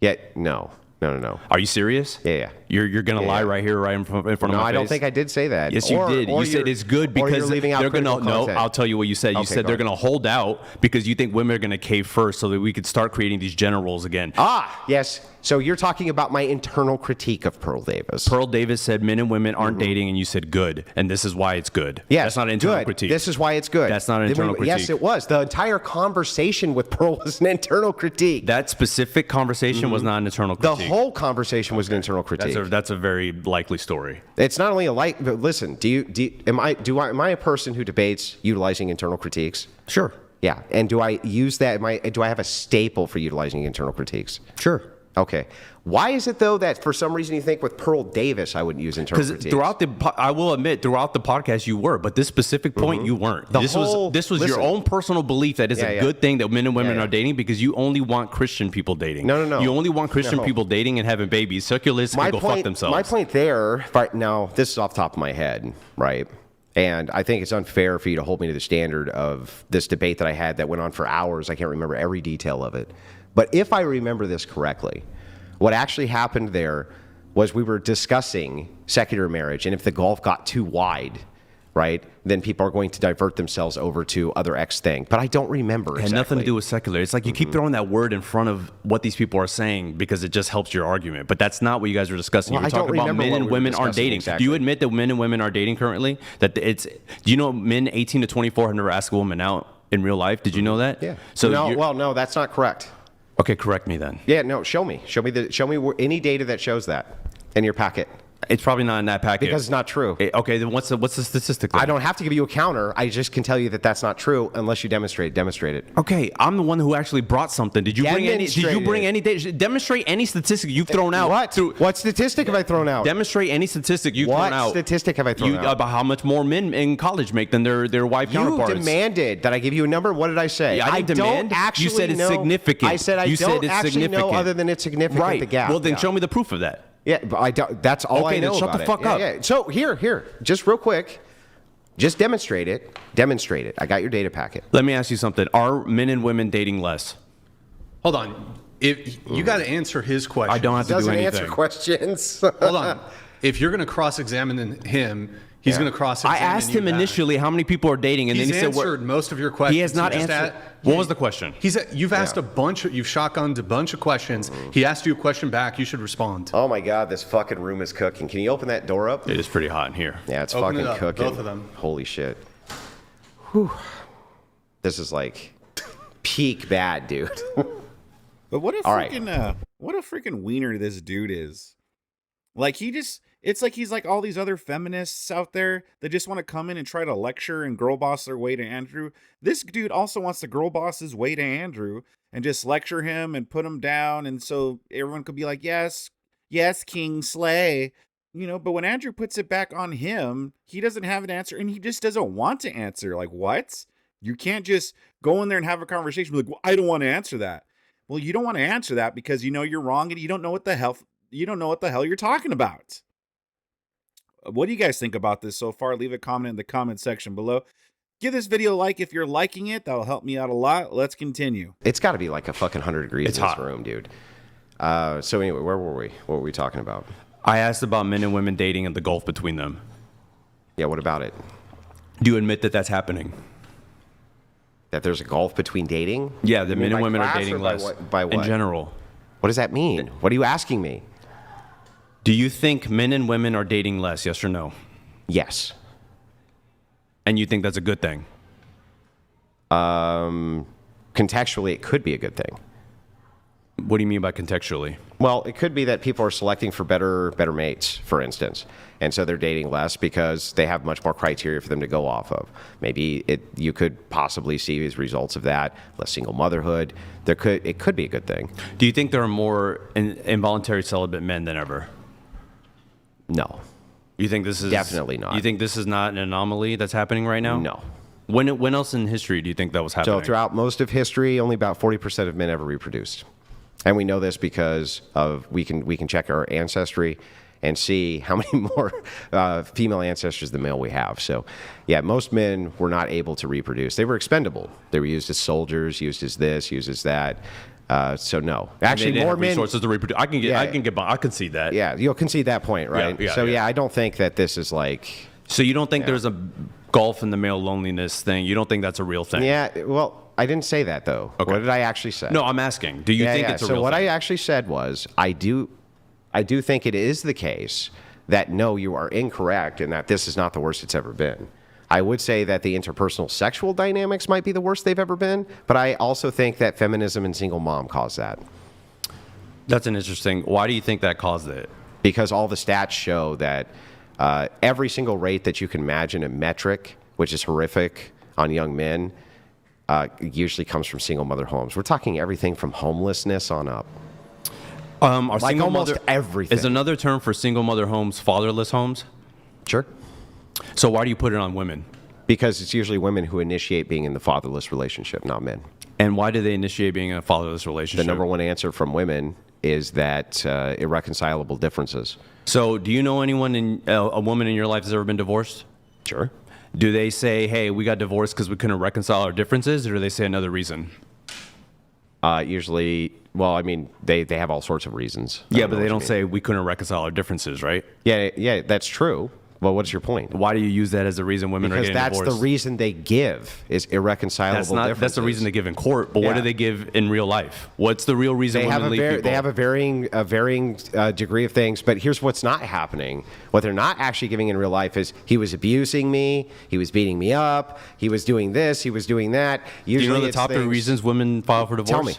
Yeah, no. Are you serious? Yeah. You're gonna lie right here, right in front of my face? No, I don't think I did say that. Yes, you did. You said it's good because they're gonna. No, I'll tell you what you said. You said they're gonna hold out because you think women are gonna cave first, so that we could start creating these gender roles again. Yes. So you're talking about my internal critique of Pearl Davis. Pearl Davis said men and women aren't dating, and you said good, and this is why it's good. Yes, that's not an internal good. critique. This is why it's good. That's not an internal critique. Yes, it was. The entire conversation with Pearl was an internal critique. That specific conversation was not an internal The critique. whole conversation was an internal critique. That's a very likely story. It's not only a but listen, am I a person who debates utilizing internal critiques? Sure. Yeah. And do I use that? Do I have a staple for utilizing internal critiques? Sure. Okay. Why is it, though, that for some reason you think with Pearl Davis I wouldn't use internal critiques? Because I will admit, throughout the podcast you were, but this specific point you weren't. This was your own personal belief that it's a good thing that men and women are dating because you only want Christian people dating. No. You only want Christian people dating and having babies. Secularists can go fuck themselves. My point there, right now, this is off the top of my head, right? And I think it's unfair for you to hold me to the standard of this debate that I had that went on for hours. I can't remember every detail of it. But if I remember this correctly, what actually happened there was we were discussing secular marriage. And if the gulf got too wide, right, then people are going to divert themselves over to other X thing. But I don't remember exactly. It had nothing to do with secular. It's like you keep throwing that word in front of what these people are saying because it just helps your argument. But that's not what you guys were discussing. Well, You were talking about men and women aren't dating. Exactly. Do you admit that men and women are dating currently? Do you know men 18 to 24 have never asked a woman out in real life? Did you know that? Yeah. So no, that's not correct. Okay, correct me then. Yeah, no, show me any data that shows that in your packet. It's probably not in that packet. Because it's not true. Okay, then what's the statistic then? I don't have to give you a counter. I just can tell you that that's not true unless you demonstrate it. Okay, I'm the one who actually brought something. Did you bring any data? Demonstrate any statistic you've thrown out. What statistic have I thrown out? Demonstrate any statistic you've thrown out. What statistic have I thrown out? About how much more men in college make than their wife counterparts. You demanded that I give you a number. What did I say? Yeah, I didn't demand. You said it's significant. I said I don't actually know other than it's significant, right. the gap. Well, then show me the proof of that. Yeah, but I don't. That's all I know. Okay, then shut the fuck up. Yeah. So here, just real quick, just demonstrate it. Demonstrate it. I got your data packet. Let me ask you something. Are men and women dating less? Hold on. If you got to answer his question. I don't have to do anything. Doesn't answer questions. Hold on. If you're going to cross-examine him, he's going to cross-examine I asked him initially how many people are dating, and he's then he said answered most of your questions. He has not answered. What was the question? You've asked you've shotgunned a bunch of questions. He asked you a question back. You should respond. Oh my God, this fucking room is cooking. Can you open that door up? It is pretty hot in here. Yeah, it's Open fucking it up, cooking. both of them. Holy shit. Whew. This is like peak bad, dude. But what a freaking wiener this dude is. Like it's like he's like all these other feminists out there that just want to come in and try to lecture and girl boss their way to Andrew. This dude also wants to girl boss his way to Andrew and just lecture him and put him down. And so everyone could be like, yes, King Slay. But when Andrew puts it back on him, he doesn't have an answer and he just doesn't want to answer. Like, what? You can't just go in there and have a conversation. Like, well, I don't want to answer that. Well, you don't want to answer that because you're wrong and you don't know what the hell you're talking about. What do you guys think about this so far? Leave a comment in the comment section below. Give this video a like if you're liking it. That'll help me out a lot. Let's continue. It's got to be like a fucking 100 degrees in this room, dude. So anyway, where were we? What were we talking about? I asked about men and women dating and the gulf between them. Yeah, what about it? Do you admit that that's happening? That there's a gulf between dating? Yeah, that men and women are dating less. By what? In general. What does that mean? What are you asking me? Do you think men and women are dating less, yes or no? Yes. And you think that's a good thing? Contextually, it could be a good thing. What do you mean by contextually? Well, it could be that people are selecting for better mates, for instance. And so they're dating less because they have much more criteria for them to go off of. Maybe you could possibly see as results of that, less single motherhood. It could be a good thing. Do you think there are more involuntary celibate men than ever? No. You think this is... Definitely not. You think this is not an anomaly that's happening right now? No. When else in history do you think that was happening? So throughout most of history, only about 40% of men ever reproduced. And we know this because we can check our ancestry and see how many more female ancestors than male we have. So, yeah, most men were not able to reproduce. They were expendable. They were used as soldiers, used as this, used as that. So no, actually, more men resources to reproduce. I can see that. Yeah, you'll concede that point, right? Yeah, I don't think that this is like. So you don't think there's a gulf in the male loneliness thing? You don't think that's a real thing? Yeah, well, didn't say that though. Okay. What did I actually say? No, I'm asking. Do you think it's a so real what thing? I actually said was I do think it is the case that no, you are incorrect and that this is not the worst it's ever been. I would say that the interpersonal sexual dynamics might be the worst they've ever been, but I also think that feminism and single mom caused that. That's an interesting. Why do you think that caused it? Because all the stats show that every single rate that you can imagine, a metric, which is horrific on young men, usually comes from single mother homes. We're talking everything from homelessness on up. Are Like single almost mother, everything. Is another term for single mother homes fatherless homes? Sure. So why do you put it on women? Because it's usually women who initiate being in the fatherless relationship, not men. And why do they initiate being in a fatherless relationship? The number one answer from women is that irreconcilable differences. So do you know anyone a woman in your life that's ever been divorced? Sure. Do they say, hey, we got divorced because we couldn't reconcile our differences, or do they say another reason? Usually, well, I mean, they have all sorts of reasons. Yeah, but they don't say we couldn't reconcile our differences, right? Yeah, that's true. Well, what's your point? Why do you use that as the reason women are Because getting that's divorced? the reason they give is irreconcilable differences. That's the reason they give in court, but what do Yeah. they give in real life? What's the real reason women leave people? They have a varying degree of things, but here's what's not happening. What they're not actually giving in real life is he was abusing me, he was beating me up, he was doing this, he was doing that. Usually Do you know the it's top three things- reasons women file for divorce? Tell me.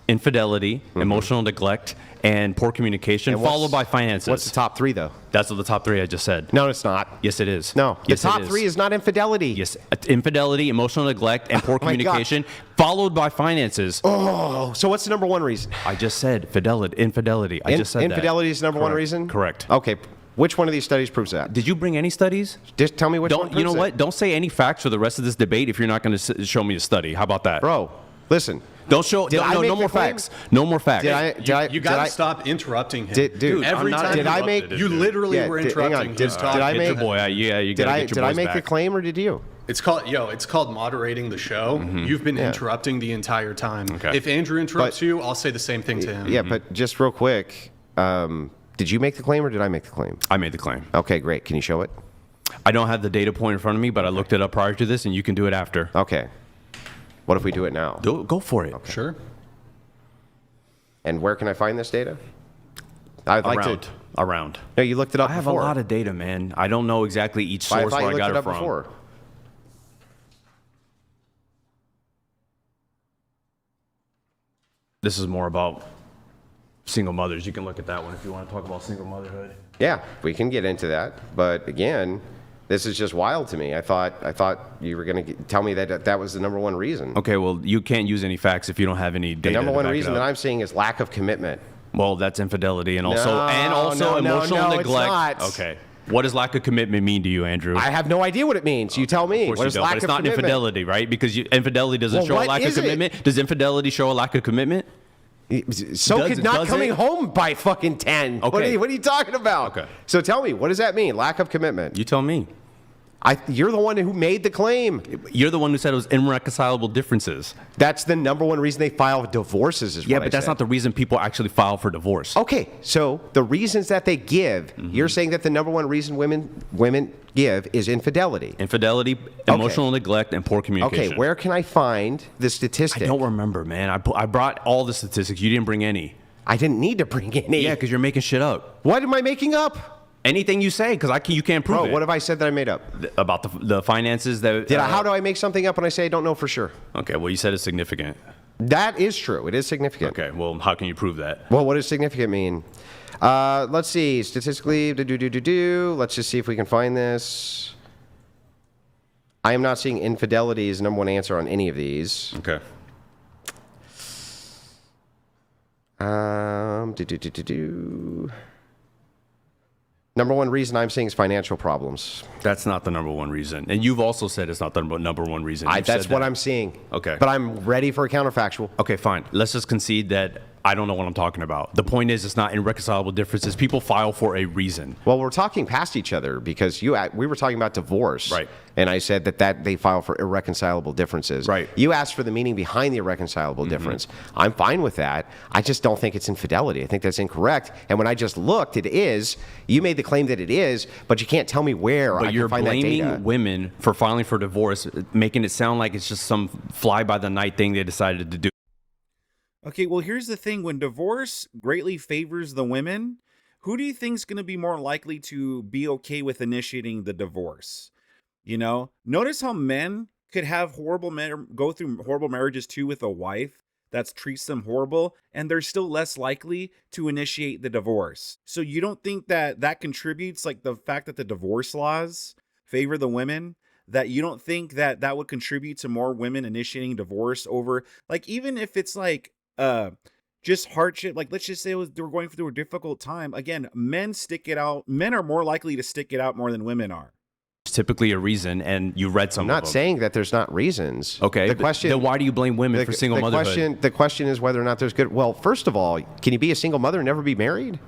Infidelity, emotional neglect, and poor communication, And what's- followed by finances. What's the top three, though? That's what the top three I just said. No, it's not. Yes, it is. No, Yes, the top it three is not infidelity. Yes, infidelity, emotional neglect, and poor Oh my God. communication, followed by finances. Oh, so what's the number one reason? I just said infidelity. I just said Infidelity is the number one Correct. reason? Correct. Okay, which one of these studies proves that? Did you bring any studies? Just tell me which one Don't proves you know it. what? Don't say any facts for the rest of this debate if you're not going to show me a study. How about that? Bro, listen. Don't show. Did I No, make no the more claim? facts. No more facts. You got to stop interrupting him. Dude, every I'm not time did I make- interrupted, you dude. literally Yeah, were hang on. interrupting Did his talk. I Get make- your boy. Yeah, you Did gotta I get your did I boys make back. the claim or did you? It's called moderating the show. You've been interrupting the entire time. Okay. If Andrew interrupts But- you, I'll say the same thing to him. Yeah, but just real quick, did you make the claim or did I make the claim? I made the claim. Okay, great. Can you show it? I don't have the data point in front of me, but I looked it up prior to this, and you can do it after. Okay. What if we do it now? Go for it. Sure. And where can I find this data? I'd like to. Around. No, you looked it up I have before. a lot of data, man. I don't know exactly each I source thought you where I looked got it it up from. before. This is more about single mothers. You can look at that one if you want to talk about single motherhood. Yeah, we can get into that. But again, this is just wild to me. I thought you were going to tell me that that was the number one reason. Okay, well, you can't use any facts if you don't have any data. The number to one back it reason up. that I'm seeing is lack of commitment. Well, that's infidelity and also No, emotional it's neglect. not. Okay. What does lack of commitment mean to you, Andrew? I have no idea what it means. You tell me. Of course What you is don't, lack but it's of not commitment? infidelity, right? Because infidelity doesn't Well, show a what lack of is it? commitment. Does infidelity show a lack of commitment? So Does- could not does coming it? home by fucking 10. What Okay. are you talking about? Okay. So tell me, what does that mean? Lack of commitment. You tell me. You're the one who made the claim. You're the one who said it was irreconcilable differences. That's the number one reason they file divorces is Yeah, what I but that's said. not the reason people actually file for divorce. Okay, so the reasons that they give, you're saying that the number one reason women give is infidelity. Infidelity, emotional neglect, and poor communication. Okay, where can I find the statistic? I don't remember, man. I brought all the statistics. You didn't bring any. I didn't need to bring any. Yeah, because you're making shit up. What am I making up? Anything you say, because you can't prove Bro, it. what have I said that I made up? About the finances that? How do I make something up when I say I don't know for sure? Okay, well, you said it's significant. That is true. It is significant. Okay, well, how can you prove that? Well, what does significant mean? Let's see. Statistically, let's just see if we can find this. I am not seeing infidelity as the number one answer on any of these. Okay. Number one reason I'm seeing is financial problems. That's not the number one reason. And you've also said it's not the number one reason. You've That's said what that. I'm seeing. Okay. But I'm ready for a counterfactual. Okay, fine. Let's just concede that I don't know what I'm talking about. The point is, it's not irreconcilable differences. People file for a reason. Well, we're talking past each other because we were talking about divorce. Right. And I said that they file for irreconcilable differences. Right. You asked for the meaning behind the irreconcilable difference. I'm fine with that. I just don't think it's infidelity. I think that's incorrect. And when I just looked, it is. You made the claim that it is, but you can't tell me where But I you're can find that data. blaming women for filing for divorce, making it sound like it's just some fly-by-the-night thing they decided to do. Okay, well, here's the thing. When divorce greatly favors the women, who do you think is going to be more likely to be okay with initiating the divorce? You know, notice how men could have go through horrible marriages too with a wife that treats them horrible, and they're still less likely to initiate the divorce. So you don't think that contributes, like the fact that the divorce laws favor the women, that you don't think that would contribute to more women initiating divorce over, like, even if it's like just hardship, like let's just say they were going through a difficult time. Again, men stick it out. Men are more likely to stick it out more than women are. It's typically a reason, and you read some I'm of not them. saying that there's not reasons. Okay, The question. then why do you blame women for single motherhood? The question is whether or not there's good. Well, first of all, can you be a single mother and never be married?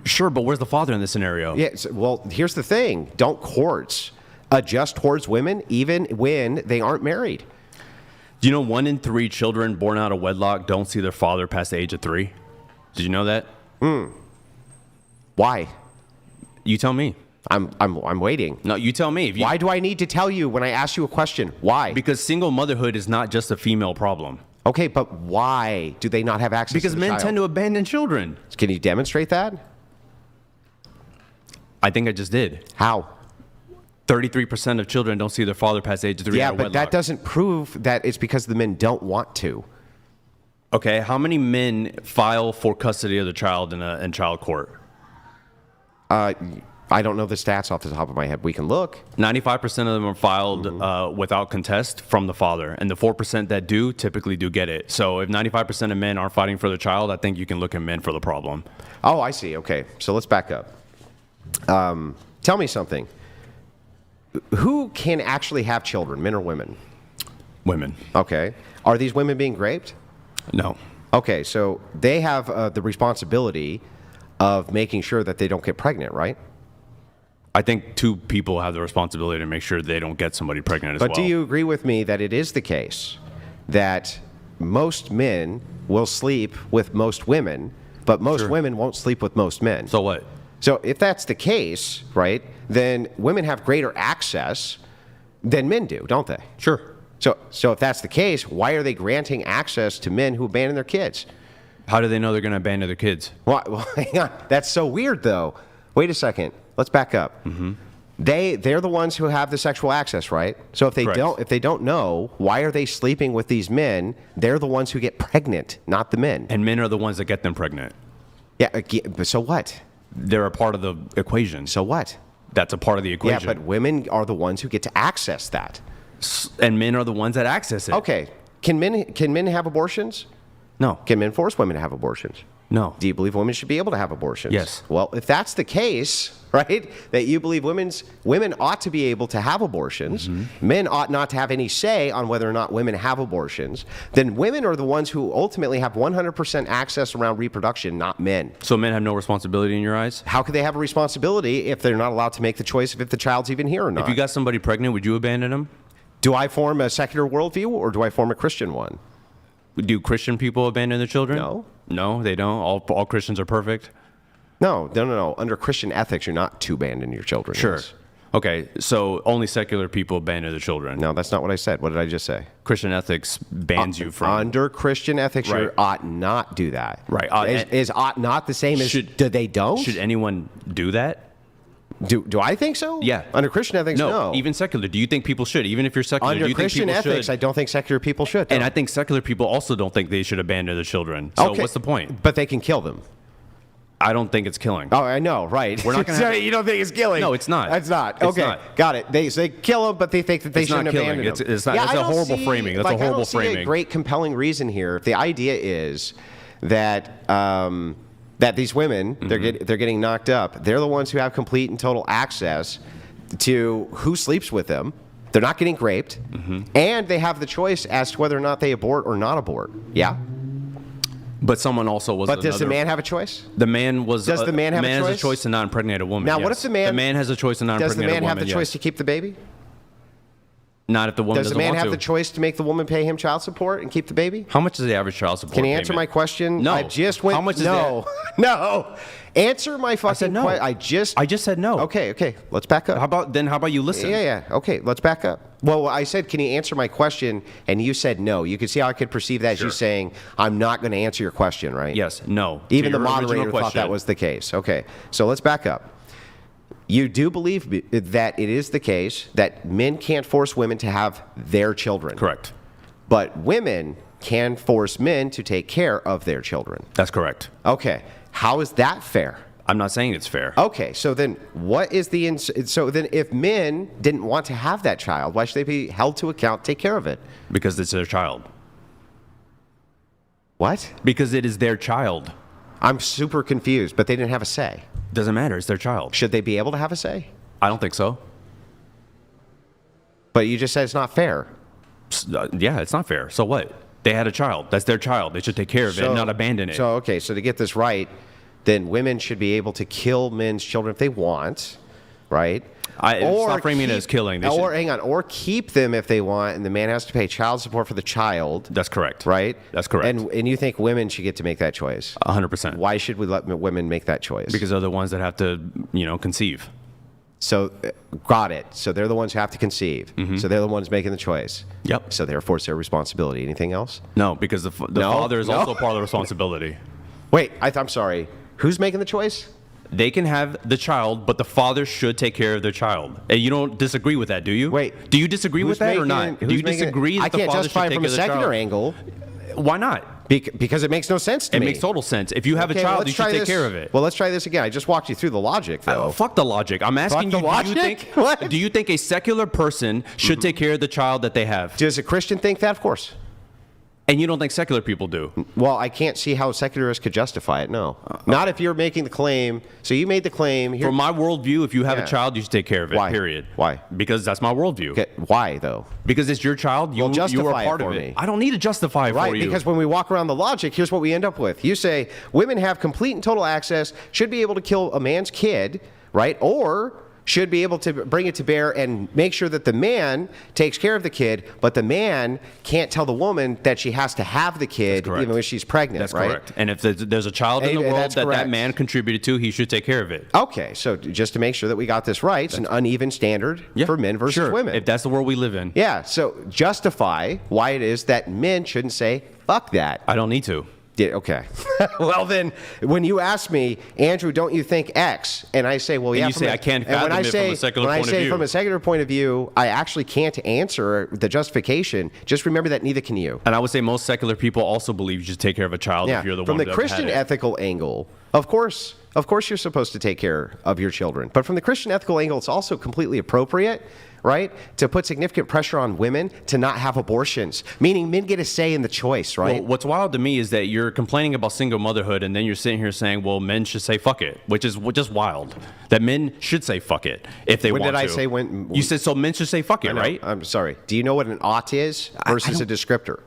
Sure, but where's the father in this scenario? Yeah. Well, here's the thing. Don't courts adjust towards women even when they aren't married? Do you know 1 in 3 children born out of wedlock don't see their father past the age of 3? Did you know that? Why? You tell me. I'm waiting. No, you tell me. Why do I need to tell you when I ask you a question? Why? Because single motherhood is not just a female problem. Okay, but why do they not have access Because to the men child? tend to abandon children. Can you demonstrate that? I think I just did. How? 33% of children don't see their father past the age of 3 Yeah, out of but wedlock. that doesn't prove that it's because the men don't want to. Okay, how many men file for custody of the child in child court? I don't know the stats off the top of my head. We can look. 95% of them are filed without contest from the father, and the 4% that do typically do get it. So if 95% of men aren't fighting for their child, I think you can look at men for the problem. Oh, I see. Okay, so let's back up. Tell me something. Who can actually have children, men or women? Women. Okay. Are these women being raped? No. Okay, so they have the responsibility of making sure that they don't get pregnant, right? I think 2 people have the responsibility to make sure they don't get somebody pregnant as well. But do you agree with me that it is the case that most men will sleep with most women, but most women won't sleep with most men? So what? So if that's the case, right, then women have greater access than men do, don't they? Sure. So if that's the case, why are they granting access to men who abandon their kids? How do they know they're going to abandon their kids? Well, hang on. That's so weird, though. Wait a second. Let's back up. They're the ones who have the sexual access, right? So if they Correct. if they don't know, why are they sleeping with these men? They're the ones who get pregnant, not the men. And men are the ones that get them pregnant. Yeah. But so what? They're a part of the equation. So what? That's a part of the equation. Yeah, but women are the ones who get to access that. And men are the ones that access it. Okay. Can men have abortions? No. Can men force women to have abortions? No. Do you believe women should be able to have abortions? Yes. Well, if that's the case, right, that you believe women ought to be able to have abortions, men ought not to have any say on whether or not women have abortions, then women are the ones who ultimately have 100% access around reproduction, not men. So men have no responsibility in your eyes? How could they have a responsibility if they're not allowed to make the choice of if the child's even here or not? If you got somebody pregnant, would you abandon them? Do I form a secular worldview or do I form a Christian one? Do Christian people abandon their children? No. No, they don't. All Christians are perfect? No. Under Christian ethics, you're not to abandon your children. Sure. Yes. Okay, so only secular people abandon their children. No, that's not what I said. What did I just say? Christian ethics bans you from... Under Christian ethics, Right. you ought not do that. Right. Is ought not the same as do they don't? Should anyone do that? Do I think so? Yeah. Under Christian ethics, no. Even secular. Do you think people should? Even if you're secular, do Under you Christian think people ethics, should? I don't think secular people should. And no. I think secular people also don't think they should abandon their children. So Okay. what's the point? But they can kill them. I don't think it's killing. Oh, I know, right. We're not gonna have- You don't think it's killing? No, it's not. It's not. It's Okay, not. got it. So they kill them, but they think that they It's not shouldn't killing. abandon them. It's not. That's I a don't horrible see- framing. That's like, a horrible I don't see framing. a great compelling reason here. If the idea is that that these women they're getting knocked up, they're the ones who have complete and total access to who sleeps with them. They're not getting raped, and they have the choice as to whether or not they abort or not abort. Yeah. But someone also was. But does the man have a choice? The man was. Does the man have a has choice? a choice to not impregnate a woman? Now, yes. what if the man has a choice to not Does impregnate a woman? the man have the choice yes. to keep the baby? Not if the woman Does the doesn't man want have to. the choice to make the woman pay him child support and keep the baby? How much is the average child support? Can you answer my payment? question? No. I just went. How much is no, no. Answer my fucking said no. question. I just said no. Okay. Let's back up. How about you listen? Yeah. Okay, let's back up. Well, I said, can you answer my question? And you said no. You could see how I could perceive that as you saying, I'm not going to answer your question, right? Yes. No. Even To the your original moderator thought question. that was the case. Okay, so let's back up. You do believe that it is the case that men can't force women to have their children. Correct. But women can force men to take care of their children. That's correct. Okay, how is that fair? I'm not saying it's fair. Okay, so then what is the so then if men didn't want to have that child, why should they be held to account, take care of it? Because it's their child. What? Because it is their child. I'm super confused, but they didn't have a say. Doesn't matter. It's their child. Should they be able to have a say? I don't think so. But you just said it's not fair. Yeah, it's not fair. So what? They had a child. That's their child. They should take care of it and not abandon it. So, okay, so to get this right, then women should be able to kill men's children if they want, right? Stop framing it as killing. They Or should- hang on, or keep them if they want, and the man has to pay child support for the child. That's correct. Right? That's correct. And you think women should get to make that choice? 100%. Why should we let women make that choice? Because they're the ones that have to, conceive. So, got it. So they're the ones who have to conceive. So they're the ones making the choice. Yep. So therefore, it's their responsibility. Anything else? No, because the No? father is No? also part of the responsibility. Wait, I'm sorry. Who's making the choice? They can have the child, but the father should take care of their child. And you don't disagree with that, do you? Wait. Do you disagree with that or not? Do you disagree that I the can't father justify should it take from care a of the secular child? angle Why not? because it makes no sense to It me. makes total sense. If you have Okay, a well, child, let's you should try take this. care of it. Well, let's try this again. I just walked you through the logic, though. Fuck the logic. I'm asking the you, logic? What? do you think a secular person should take care of the child that they have? Does a Christian think that? Of course. And you don't think secular people do? Well, I can't see how secularists could justify it. No, not if you're making the claim. So you made the claim. Here, From my worldview, if you have Yeah. a child, you should take care of it. Why? Period. Why? Because that's my worldview. okay, why though? Because it's your child. You, Well, you are justify it part for of it. me. I don't need to justify it Right, for you. because when we walk around the logic, here's what we end up with. You say women have complete and total access, should be able to kill a man's kid, right? Or should be able to bring it to bear and make sure that the man takes care of the kid, but the man can't tell the woman that she has to have the kid correct. even when she's pregnant, That's right? correct. And if there's a child in the And world that's that correct. man contributed to, he should take care of it. Okay, so just to make sure that we got this right, it's an uneven standard for men versus sure. women. If that's the world we live in. Yeah, so justify why it is that men shouldn't say, fuck that. I don't need to. Yeah, okay. Well, then, when you ask me, Andrew, don't you think X? And I say, well, yeah. you say, I can't and when fathom I it from say, a secular when I point of say view. from a secular point of view, I actually can't answer the justification. Just remember that neither can you. And I would say most secular people also believe you should take care of a child Yeah. if you're the From one the that Christian had it. ethical angle, of course you're supposed to take care of your children. But from the Christian ethical angle, it's also completely appropriate, right, to put significant pressure on women to not have abortions, meaning men get a say in the choice, right? Well, what's wild to me is that you're complaining about single motherhood, and then you're sitting here saying, well, men should say fuck it, which is just wild. That men should say fuck it if they When want to. did I say when? You said so men should say fuck it, No, right? I'm sorry. Do you know what an ought is versus a descriptor?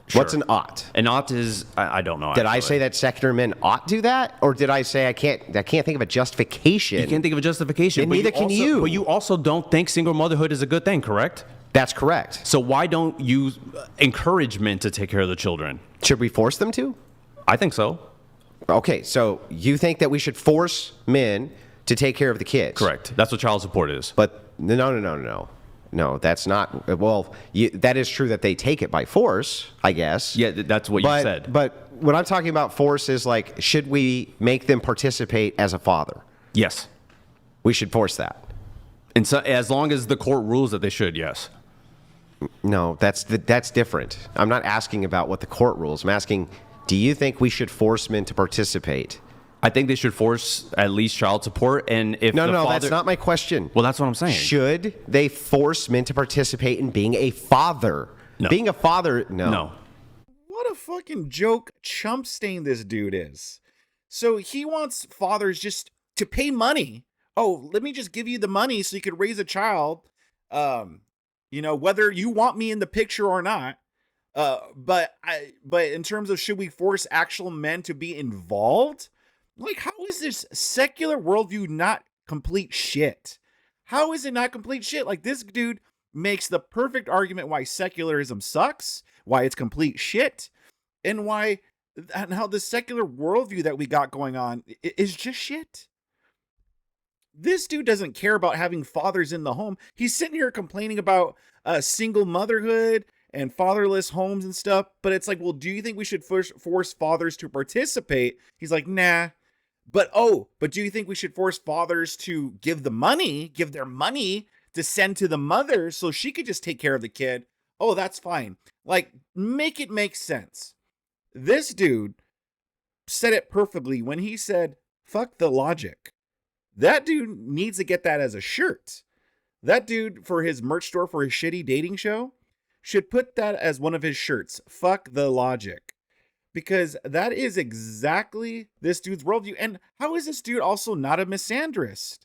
Sure. What's an ought? An ought is, I don't know. Did I actually. say that secular men ought do that, or did I say I can't think of a justification? You can't think of a justification. And but neither can also, you. But you also don't think single motherhood is a good thing, correct? That's correct. So why don't you encourage men to take care of the children? Should we force them to? I think so. Okay, so you think that we should force men to take care of the kids? Correct. That's what child support is. But no. No, that's not. Well, that is true that they take it by force, I guess. Yeah, that's what you said. But what I'm talking about force is like, should we make them participate as a father? Yes. We should force that. And so, as long as the court rules that they should, yes. No, that's different. I'm not asking about what the court rules. I'm asking, do you think we should force men to participate? I think they should force at least child support. And if No, the father, that's not my question. Well, that's what I'm saying. Should they force men to participate in being a father? No. Being a father, no. No. What a fucking joke chump stain this dude is. So he wants fathers just to pay money. Oh, let me just give you the money so you could raise a child. Whether you want me in the picture or not. But in terms of should we force actual men to be involved? Like, how is this secular worldview not complete shit? How is it not complete shit? Like, this dude makes the perfect argument why secularism sucks, why it's complete shit, and how the secular worldview that we got going on is just shit. This dude doesn't care about having fathers in the home. He's sitting here complaining about single motherhood and fatherless homes and stuff. But it's like, well, do you think we should force fathers to participate? He's like, nah. But do you think we should force fathers to give their money to send to the mother so she could just take care of the kid? Oh, that's fine. Like, make it make sense. This dude said it perfectly when he said, fuck the logic. That dude needs to get that as a shirt. That dude, for his merch store, for his shitty dating show, should put that as one of his shirts. Fuck the logic. Because that is exactly this dude's worldview. And how is this dude also not a misandrist?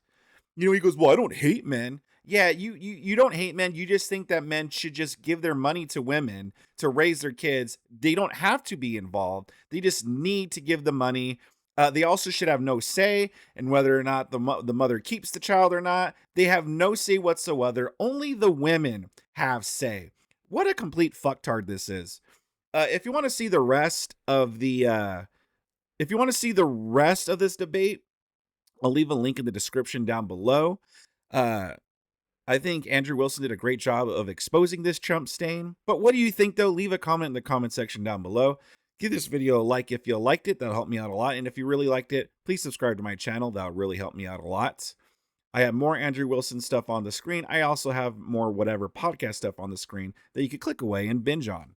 You know, he goes, well, I don't hate men. Yeah, you don't hate men. You just think that men should just give their money to women to raise their kids. They don't have to be involved. They just need to give the money. They also should have no say in whether or not the mother keeps the child or not. They have no say whatsoever. Only the women have say. What a complete fucktard this is. If you want to see the rest of this debate, I'll leave a link in the description down below. I think Andrew Wilson did a great job of exposing this chump stain. But what do you think, though? Leave a comment in the comment section down below. Give this video a like if you liked it. That'll help me out a lot. And if you really liked it, please subscribe to my channel. That'll really help me out a lot. I have more Andrew Wilson stuff on the screen. I also have more whatever podcast stuff on the screen that you could click away and binge on.